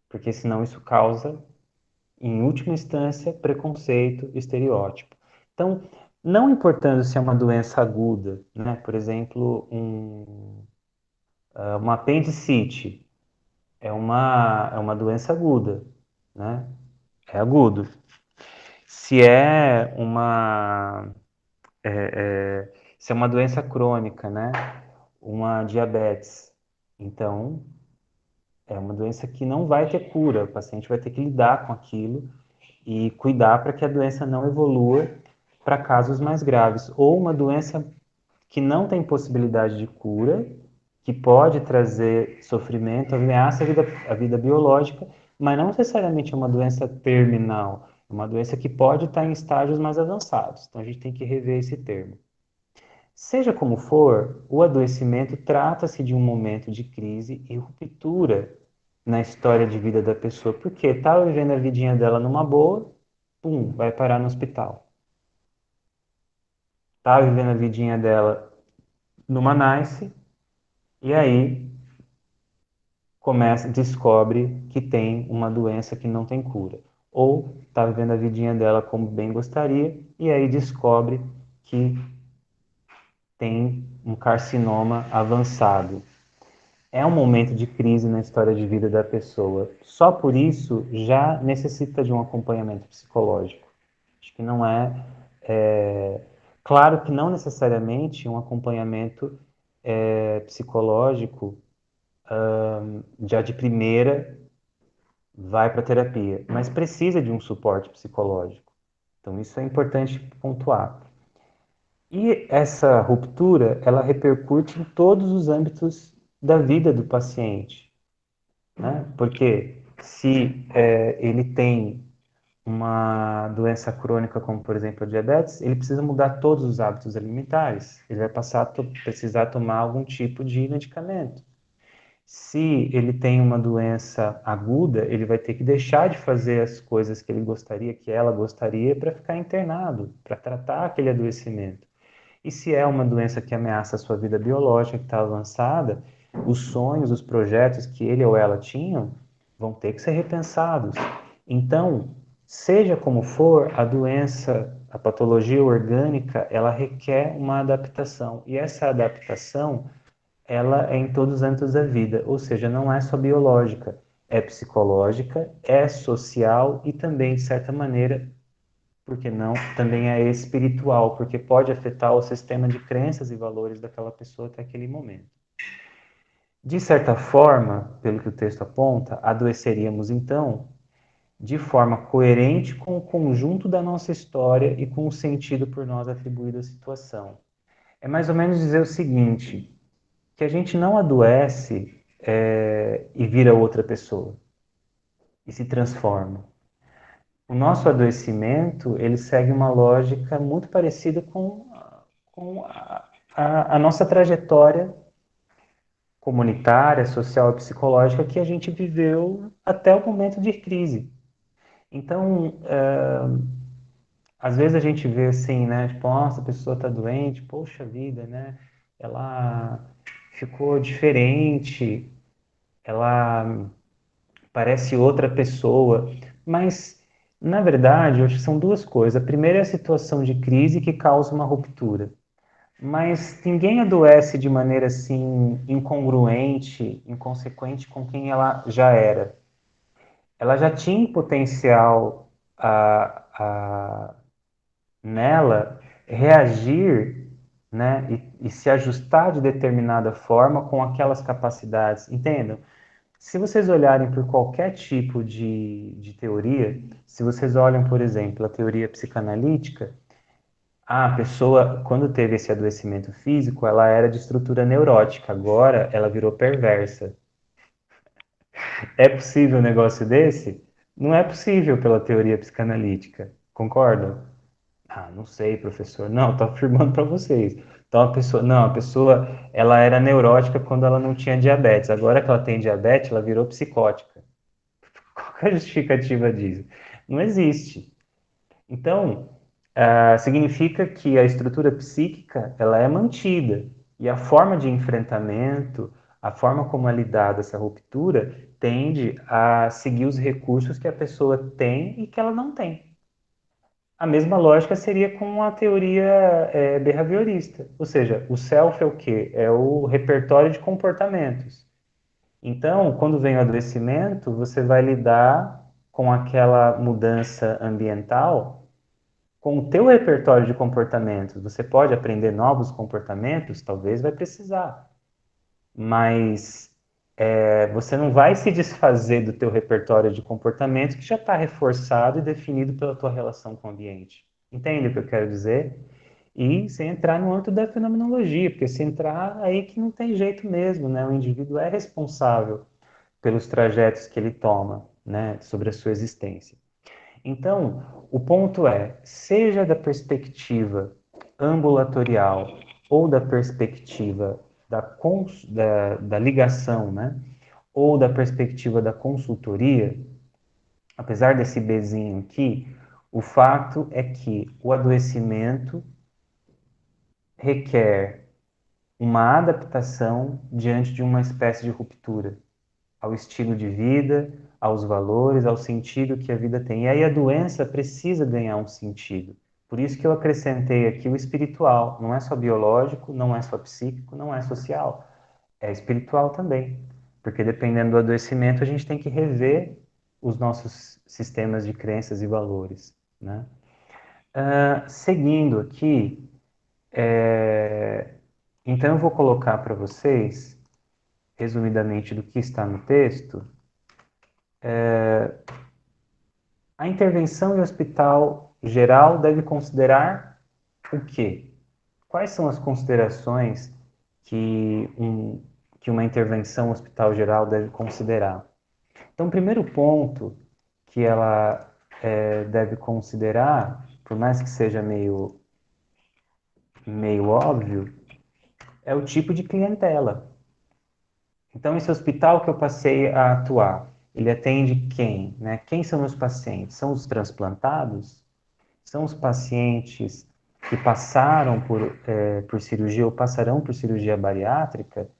porque senão isso causa, em última instância, preconceito, estereótipo. Então, não importando se é uma doença aguda, né? Por exemplo, uma apendicite é uma doença aguda, né? É agudo. Se é uma se é uma doença crônica, né? Uma diabetes. Então, é uma doença que não vai ter cura. O paciente vai ter que lidar com aquilo e cuidar para que a doença não evolua para casos mais graves. Ou uma doença que não tem possibilidade de cura, que pode trazer sofrimento, ameaça a vida biológica, mas não necessariamente é uma doença terminal. É uma doença que pode estar em estágios mais avançados. Então, a gente tem que rever esse termo. Seja como for, o adoecimento trata-se de um momento de crise e ruptura na história de vida da pessoa, porque estava vivendo a vidinha dela numa boa, pum, vai parar no hospital. Estava vivendo a vidinha dela numa nice, e aí descobre que tem uma doença que não tem cura. Ou está vivendo a vidinha dela como bem gostaria, e aí descobre que tem um carcinoma avançado. É um momento de crise na história de vida da pessoa. Só por isso já necessita de um acompanhamento psicológico. Acho que não claro que não necessariamente um acompanhamento psicológico já de primeira vai para terapia, mas precisa de um suporte psicológico. Então isso é importante pontuar. E essa ruptura, ela repercute em todos os âmbitos da vida do paciente, né? Porque se ele tem uma doença crônica, como por exemplo a diabetes, ele precisa mudar todos os hábitos alimentares. Ele vai passar a precisar tomar algum tipo de medicamento. Se ele tem uma doença aguda, ele vai ter que deixar de fazer as coisas que ele gostaria, que ela gostaria, para ficar internado, para tratar aquele adoecimento. E se é uma doença que ameaça a sua vida biológica, que está avançada, os sonhos, os projetos que ele ou ela tinham vão ter que ser repensados. Então, seja como for, a doença, a patologia orgânica, ela requer uma adaptação. E essa adaptação, ela é em todos os âmbitos da vida, ou seja, não é só biológica, é psicológica, é social e também, de certa maneira, porque não, também é espiritual, porque pode afetar o sistema de crenças e valores daquela pessoa até aquele momento. De certa forma, pelo que o texto aponta, adoeceríamos então de forma coerente com o conjunto da nossa história e com o sentido por nós atribuído à situação. É mais ou menos dizer o seguinte, que a gente não adoece e vira outra pessoa, e se transforma. O nosso adoecimento, ele segue uma lógica muito parecida com a nossa trajetória comunitária, social e psicológica que a gente viveu até o momento de crise. Então, às vezes a gente vê assim, né? Tipo, nossa, a pessoa está doente, poxa vida, né? Ela ficou diferente, ela parece outra pessoa, mas na verdade, eu acho que são duas coisas. A primeira é a situação de crise que causa uma ruptura, mas ninguém adoece de maneira assim incongruente, inconsequente com quem ela já era. Ela já tinha potencial nela reagir, né, e se ajustar de determinada forma com aquelas capacidades, entendam? Se vocês olharem por qualquer tipo de teoria, se vocês olham, por exemplo, a teoria psicanalítica, a pessoa, quando teve esse adoecimento físico, ela era de estrutura neurótica, agora ela virou perversa. É possível um negócio desse? Não é possível pela teoria psicanalítica, concordam? Ah, não sei, professor. Não, estou afirmando para vocês. Então a pessoa, ela era neurótica quando ela não tinha diabetes. Agora que ela tem diabetes, ela virou psicótica. Qual é a justificativa disso? Não existe. Então, significa que a estrutura psíquica ela é mantida e a forma de enfrentamento, a forma como é lidada essa ruptura, tende a seguir os recursos que a pessoa tem e que ela não tem. A mesma lógica seria com a teoria behaviorista, ou seja, o self é o quê? É o repertório de comportamentos. Então, quando vem o adoecimento, você vai lidar com aquela mudança ambiental com o teu repertório de comportamentos. Você pode aprender novos comportamentos, talvez vai precisar, mas você não vai se desfazer do teu repertório de comportamentos que já está reforçado e definido pela tua relação com o ambiente. Entende o que eu quero dizer? E sem entrar no âmbito da fenomenologia, porque se entrar aí que não tem jeito mesmo, né? O indivíduo é responsável pelos trajetos que ele toma, né, sobre a sua existência. Então, o ponto é, seja da perspectiva ambulatorial ou da perspectiva da ligação, né, ou da perspectiva da consultoria, apesar desse bezinho aqui, o fato é que o adoecimento requer uma adaptação diante de uma espécie de ruptura ao estilo de vida, aos valores, ao sentido que a vida tem. E aí a doença precisa ganhar um sentido. Por isso que eu acrescentei aqui o espiritual. Não é só biológico, não é só psíquico, não é social. É espiritual também. Porque dependendo do adoecimento, a gente tem que rever os nossos sistemas de crenças e valores, né? Seguindo aqui, então eu vou colocar para vocês, resumidamente do que está no texto, a intervenção em hospital geral deve considerar o quê? quais são as considerações que, que uma intervenção hospital geral deve considerar? Então, o primeiro ponto que ela deve considerar, por mais que seja meio óbvio, é o tipo de clientela. Então, esse hospital que eu passei a atuar, ele atende quem? Né? Quem são meus pacientes? São os transplantados? São os pacientes que passaram por cirurgia ou passarão por cirurgia bariátrica?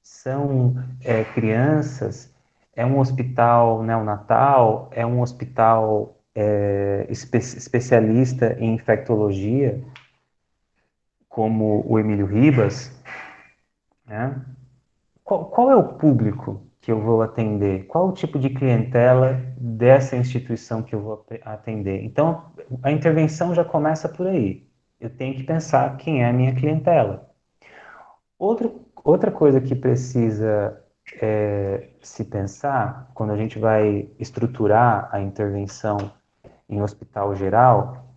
São crianças? É um hospital neonatal? É um hospital especialista em infectologia, como o Emílio Ribas? Né? Qual é o público que eu vou atender? Qual o tipo de clientela dessa instituição que eu vou atender? Então, a intervenção já começa por aí. Eu tenho que pensar quem é a minha clientela. Outra coisa que precisa se pensar quando a gente vai estruturar a intervenção em hospital geral,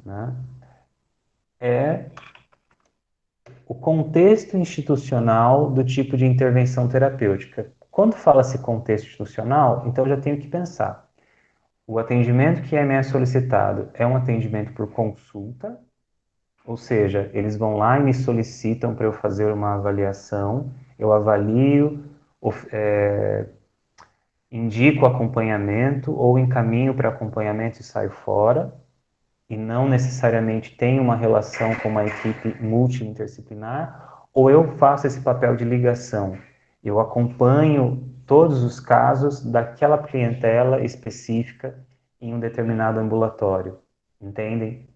né, é o contexto institucional do tipo de intervenção terapêutica. Quando fala-se contexto institucional, então eu já tenho que pensar. O atendimento que me é solicitado é um atendimento por consulta, ou seja, eles vão lá e me solicitam para eu fazer uma avaliação, eu avalio, indico acompanhamento ou encaminho para acompanhamento e saio fora, e não necessariamente tem uma relação com uma equipe multidisciplinar, ou eu faço esse papel de ligação. Eu acompanho todos os casos daquela clientela específica em um determinado ambulatório, entendem?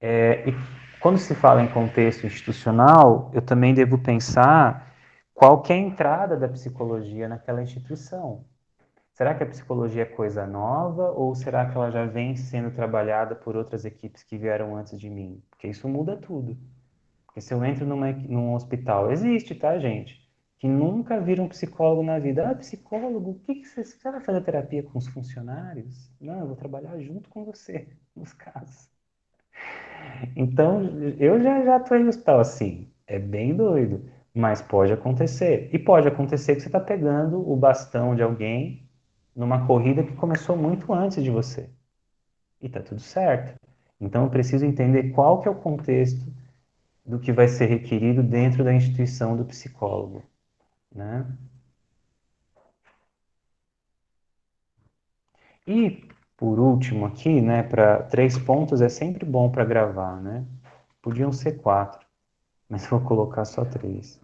E quando se fala em contexto institucional, eu também devo pensar qual que é a entrada da psicologia naquela instituição. Será que a psicologia é coisa nova ou será que ela já vem sendo trabalhada por outras equipes que vieram antes de mim? Porque isso muda tudo. Porque se eu entro num hospital, existe, tá, gente? Que nunca viram um psicólogo na vida. Ah, psicólogo, o que você vai fazer terapia com os funcionários? Não, eu vou trabalhar junto com você, nos casos. Então, eu já atuei no hospital assim. É bem doido, mas pode acontecer. E pode acontecer que você está pegando o bastão de alguém numa corrida que começou muito antes de você. E tá tudo certo. Então eu preciso entender qual que é o contexto do que vai ser requerido dentro da instituição do psicólogo, né? E por último aqui, né, para 3 pontos é sempre bom para gravar, né? Podiam ser 4, mas vou colocar só 3.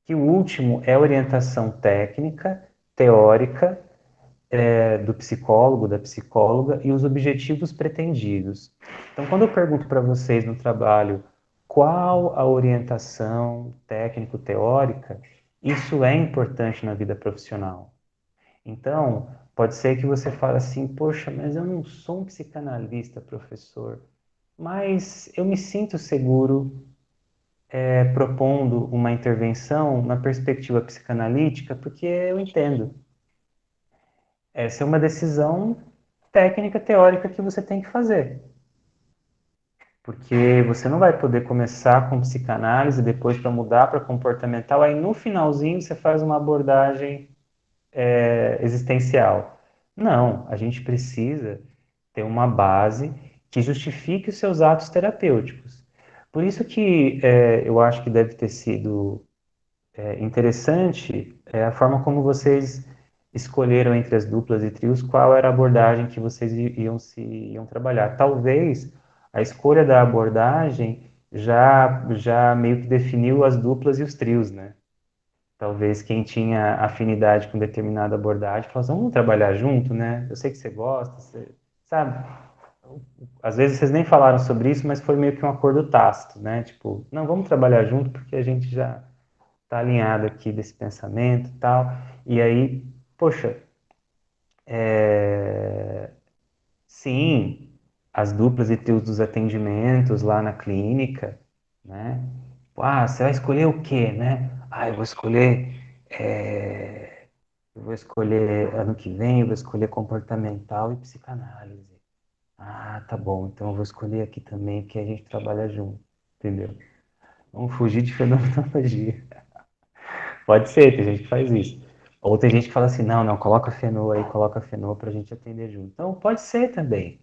E o último é orientação técnica, teórica, do psicólogo, da psicóloga e os objetivos pretendidos. Então, quando eu pergunto para vocês no trabalho qual a orientação técnico-teórica, isso é importante na vida profissional. Então, pode ser que você fale assim, poxa, mas eu não sou um psicanalista, professor, mas eu me sinto seguro propondo uma intervenção na perspectiva psicanalítica porque eu entendo. Essa é uma decisão técnica, teórica que você tem que fazer. Porque você não vai poder começar com psicanálise, depois para mudar para comportamental, aí no finalzinho você faz uma abordagem existencial. Não, a gente precisa ter uma base que justifique os seus atos terapêuticos. Por isso que eu acho que deve ter sido interessante a forma como vocês escolheram entre as duplas e trios qual era a abordagem que vocês iam trabalhar. Talvez a escolha da abordagem já meio que definiu as duplas e os trios, né? Talvez quem tinha afinidade com determinada abordagem falou assim, vamos trabalhar junto, né? Eu sei que você gosta, sabe? Às vezes vocês nem falaram sobre isso, mas foi meio que um acordo tácito, né? Tipo, não, vamos trabalhar junto porque a gente já tá alinhado aqui desse pensamento e tal. E aí, poxa, sim, as duplas e trios dos atendimentos lá na clínica, né? Ah, você vai escolher o quê, né? Ah, eu vou escolher ano que vem, eu vou escolher comportamental e psicanálise. Ah, tá bom, então eu vou escolher aqui também, que a gente trabalha junto. entendeu? Vamos fugir de fenomenologia. Pode ser, tem gente que faz isso. Ou tem gente que fala assim, não, coloca fenô aí, coloca fenô pra gente atender junto. Então, pode ser também.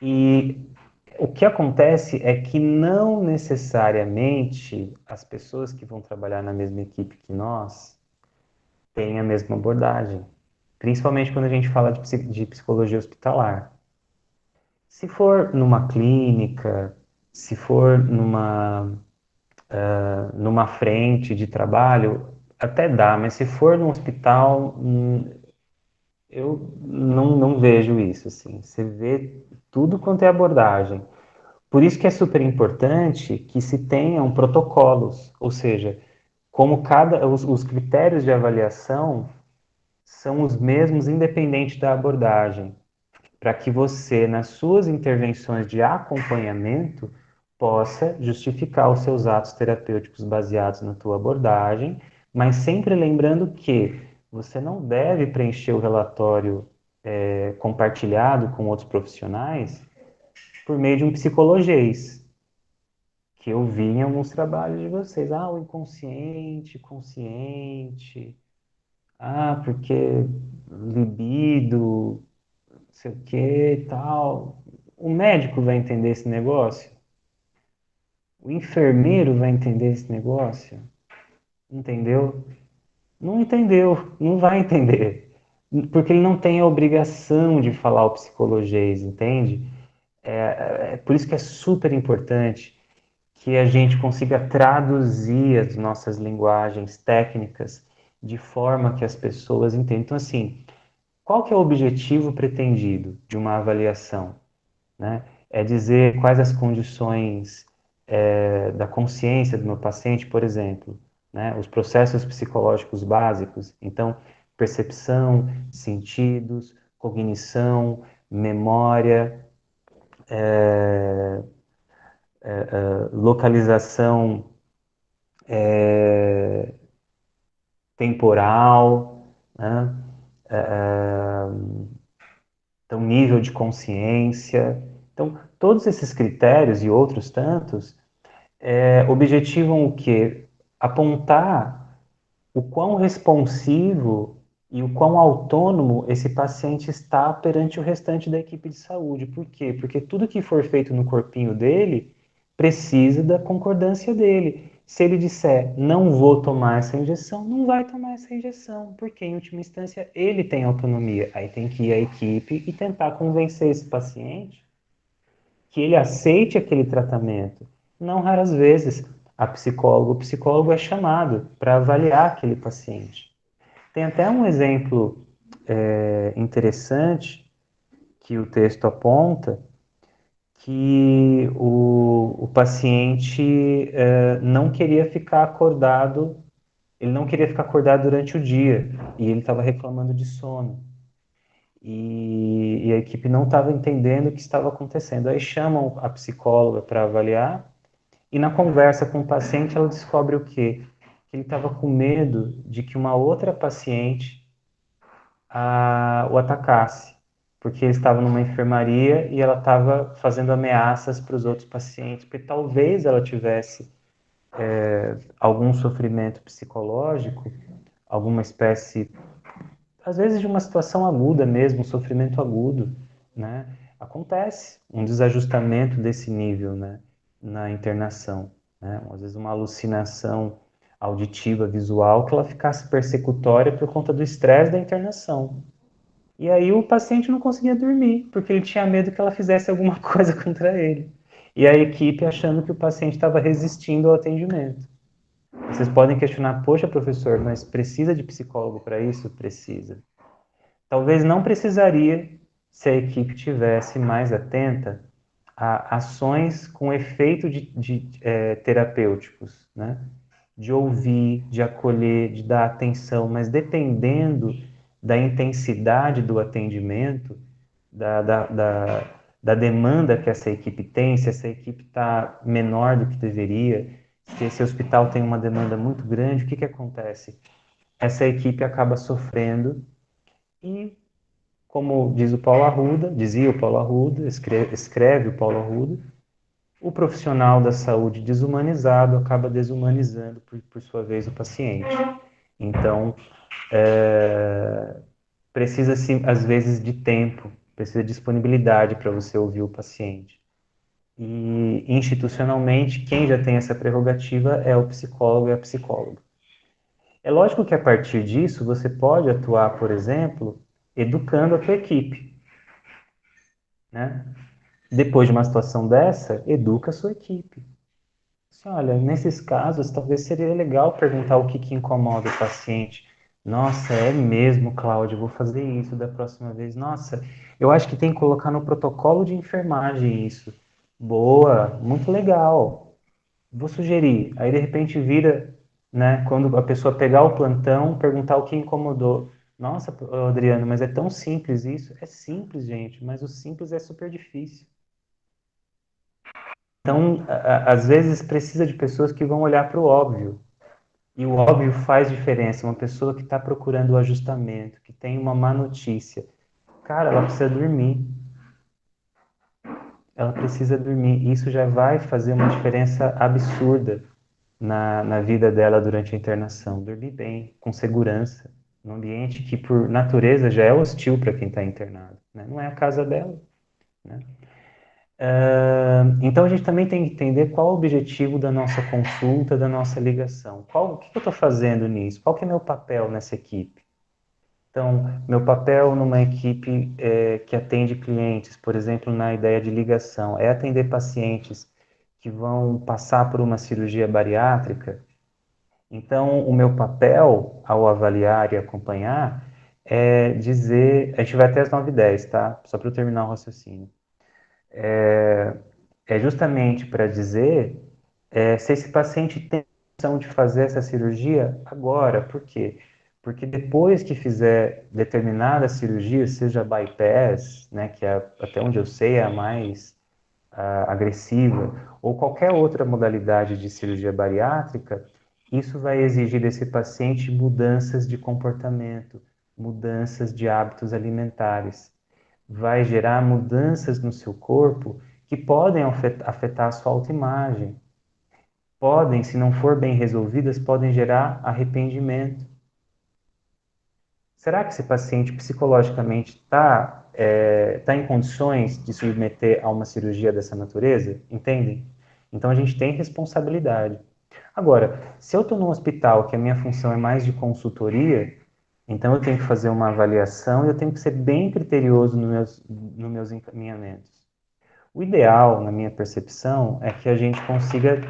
E o que acontece é que não necessariamente as pessoas que vão trabalhar na mesma equipe que nós têm a mesma abordagem. Principalmente quando a gente fala de psicologia hospitalar. Se for numa clínica, se for numa frente de trabalho, até dá, mas se for num hospital, eu não vejo isso, assim. Você vê tudo quanto é abordagem. Por isso que é super importante que se tenham protocolos, ou seja, como os critérios de avaliação são os mesmos independente da abordagem, para que você, nas suas intervenções de acompanhamento, possa justificar os seus atos terapêuticos baseados na tua abordagem, mas sempre lembrando que você não deve preencher o relatório compartilhado com outros profissionais por meio de um psicologês, que eu vi em alguns trabalhos de vocês. Ah, o inconsciente, consciente. Ah, porque libido, não sei o que e tal. O médico vai entender esse negócio? O enfermeiro vai entender esse negócio? Entendeu? Não entendeu, não vai entender. Porque ele não tem a obrigação de falar o psicologês, entende? É por isso que é super importante que a gente consiga traduzir as nossas linguagens técnicas de forma que as pessoas entendam. Então, assim, qual que é o objetivo pretendido de uma avaliação? Né? É dizer quais as condições da consciência do meu paciente, por exemplo, né? Os processos psicológicos básicos, então, percepção, sentidos, cognição, memória, localização temporal, né? Então, nível de consciência. Então, todos esses critérios e outros tantos objetivam o quê? Apontar o quão responsivo e o quão autônomo esse paciente está perante o restante da equipe de saúde. Por quê? Porque tudo que for feito no corpinho dele precisa da concordância dele. Se ele disser não vou tomar essa injeção, não vai tomar essa injeção, porque em última instância ele tem autonomia. Aí tem que ir a equipe e tentar convencer esse paciente que ele aceite aquele tratamento. Não raras vezes o psicólogo é chamado para avaliar aquele paciente. Tem até um exemplo interessante que o texto aponta, que o paciente não queria ficar acordado, ele não queria ficar acordado durante o dia, e ele estava reclamando de sono. E a equipe não estava entendendo o que estava acontecendo. Aí chamam a psicóloga para avaliar, e na conversa com o paciente ela descobre o quê? Que ele estava com medo de que uma outra paciente o atacasse, porque ele estava numa enfermaria e ela estava fazendo ameaças para os outros pacientes, porque talvez ela tivesse algum sofrimento psicológico, alguma espécie, às vezes de uma situação aguda mesmo, um sofrimento agudo, né? Acontece um desajustamento desse nível, né, na internação, né? Às vezes uma alucinação auditiva, visual, que ela ficasse persecutória por conta do estresse da internação. E aí o paciente não conseguia dormir, porque ele tinha medo que ela fizesse alguma coisa contra ele. E a equipe achando que o paciente estava resistindo ao atendimento. Vocês podem questionar, poxa, professor, mas precisa de psicólogo para isso? Precisa. Talvez não precisaria se a equipe tivesse mais atenta a ações com efeito de terapêuticos, né? De ouvir, de acolher, de dar atenção, mas dependendo da intensidade do atendimento, da demanda que essa equipe tem, se essa equipe está menor do que deveria, se esse hospital tem uma demanda muito grande, o que acontece? Essa equipe acaba sofrendo e, como diz o Paulo Arruda, dizia o Paulo Arruda, escreve o Paulo Arruda, O profissional da saúde desumanizado acaba desumanizando, por sua vez, o paciente. Então, precisa-se, às vezes, de tempo, precisa de disponibilidade para você ouvir o paciente. E, institucionalmente, quem já tem essa prerrogativa é o psicólogo e a psicóloga. É lógico que, a partir disso, você pode atuar, por exemplo, educando a tua equipe, né? Depois de uma situação dessa, educa a sua equipe. Assim, olha, nesses casos, talvez seria legal perguntar o que que incomoda o paciente. Nossa, é mesmo, Cláudio, vou fazer isso da próxima vez. Nossa, eu acho que tem que colocar no protocolo de enfermagem isso. Boa, muito legal. Vou sugerir. Aí, de repente, vira, né, quando a pessoa pegar o plantão, perguntar o que incomodou. Nossa, Adriano, mas é tão simples isso? É simples, gente, mas o simples é super difícil. Então, às vezes, precisa de pessoas que vão olhar para o óbvio. E o óbvio faz diferença. Uma pessoa que está procurando o ajustamento, que tem uma má notícia, cara, ela precisa dormir. Ela precisa dormir. Isso já vai fazer uma diferença absurda na vida dela durante a internação. Dormir bem, com segurança, num ambiente que, por natureza, já é hostil para quem está internado, né? Não é a casa dela, né? Então, a gente também tem que entender qual o objetivo da nossa consulta, da nossa ligação. O que eu estou fazendo nisso? Qual que é meu papel nessa equipe? Então, meu papel numa equipe que atende clientes, por exemplo, na ideia de ligação, é atender pacientes que vão passar por uma cirurgia bariátrica. Então, o meu papel ao avaliar e acompanhar é dizer, a gente vai até as 9h10, tá? Só para eu terminar o raciocínio. É justamente para dizer se esse paciente tem opção de fazer essa cirurgia agora. Por quê? Porque depois que fizer determinada cirurgia, seja bypass, né, que é, até onde eu sei, é a mais agressiva, ou qualquer outra modalidade de cirurgia bariátrica, isso vai exigir desse paciente mudanças de comportamento, mudanças de hábitos alimentares. Vai gerar mudanças no seu corpo que podem afetar a sua autoimagem. Podem, se não for bem resolvidas, podem gerar arrependimento. Será que esse paciente psicologicamente tá em condições de submeter a uma cirurgia dessa natureza? Entendem? Então a gente tem responsabilidade. Agora, se eu estou num hospital que a minha função é mais de consultoria, então eu tenho que fazer uma avaliação e eu tenho que ser bem criterioso nos meus encaminhamentos. O ideal, na minha percepção, é que a gente consiga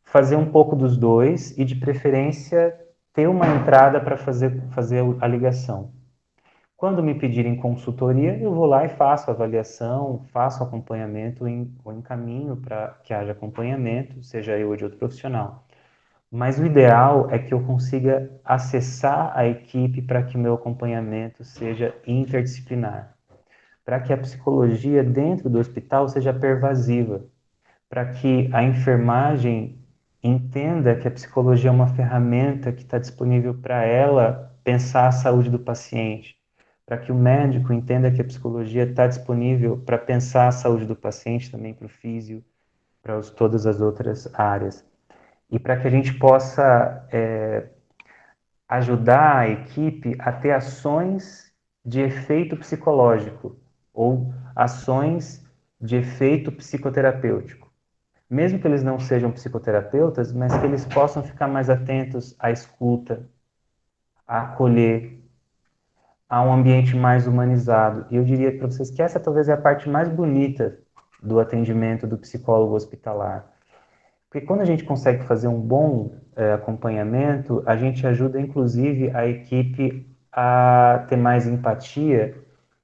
fazer um pouco dos dois e, de preferência, ter uma entrada para fazer a ligação. Quando me pedirem consultoria, eu vou lá e faço a avaliação, faço o acompanhamento ou encaminho para que haja acompanhamento, seja eu ou de outro profissional. Mas o ideal é que eu consiga acessar a equipe para que meu acompanhamento seja interdisciplinar, para que a psicologia dentro do hospital seja pervasiva, para que a enfermagem entenda que a psicologia é uma ferramenta que está disponível para ela pensar a saúde do paciente, para que o médico entenda que a psicologia está disponível para pensar a saúde do paciente também para o físio, para todas as outras áreas. E para que a gente possa ajudar a equipe a ter ações de efeito psicológico ou ações de efeito psicoterapêutico. Mesmo que eles não sejam psicoterapeutas, mas que eles possam ficar mais atentos à escuta, a acolher, a um ambiente mais humanizado. E eu diria para vocês que essa talvez é a parte mais bonita do atendimento do psicólogo hospitalar. Porque quando a gente consegue fazer um bom acompanhamento, a gente ajuda, inclusive, a equipe a ter mais empatia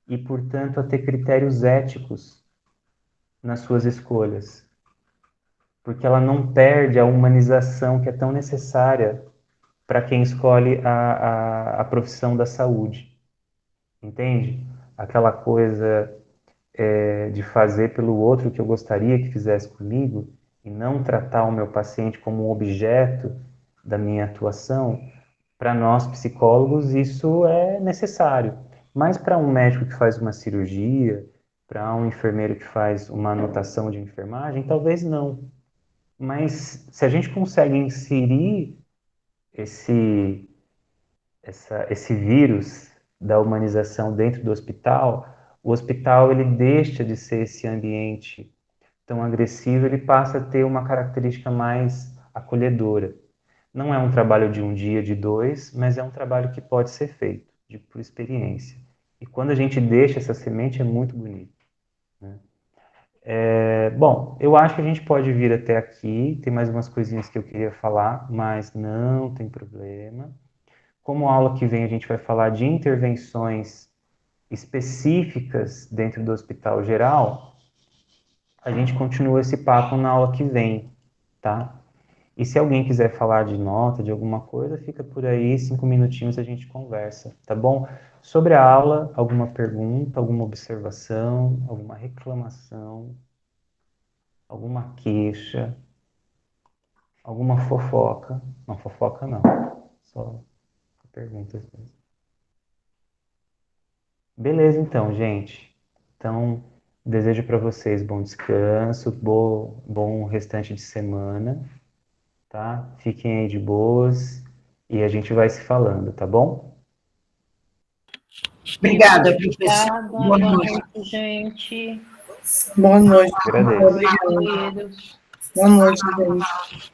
e, portanto, a ter critérios éticos nas suas escolhas. Porque ela não perde a humanização que é tão necessária para quem escolhe a profissão da saúde. Entende? Aquela coisa de fazer pelo outro o que eu gostaria que fizesse comigo e não tratar o meu paciente como um objeto da minha atuação, para nós psicólogos isso é necessário. Mas para um médico que faz uma cirurgia, para um enfermeiro que faz uma anotação de enfermagem? Talvez não. Mas se a gente consegue inserir esse vírus da humanização dentro do hospital, o hospital ele deixa de ser esse ambiente tão agressivo, ele passa a ter uma característica mais acolhedora. Não é um trabalho de um dia, de dois, mas é um trabalho que pode ser feito, por experiência. E quando a gente deixa essa semente, é muito bonito, né? Bom, eu acho que a gente pode vir até aqui, tem mais umas coisinhas que eu queria falar, mas não tem problema. Como a aula que vem a gente vai falar de intervenções específicas dentro do hospital geral, a gente continua esse papo na aula que vem, tá? E se alguém quiser falar de nota, de alguma coisa, fica por aí, 5 minutinhos a gente conversa, tá bom? Sobre a aula, alguma pergunta, alguma observação, alguma reclamação, alguma queixa, alguma fofoca? Não, fofoca não, só perguntas mesmo. Beleza, então, gente. Então, desejo para vocês bom descanso, bom restante de semana, tá? Fiquem aí de boas e a gente vai se falando, tá bom? Obrigada, professor. Obrigada, Boa noite. gente. Boa noite. Agradeço. Obrigada. Boa noite, gente.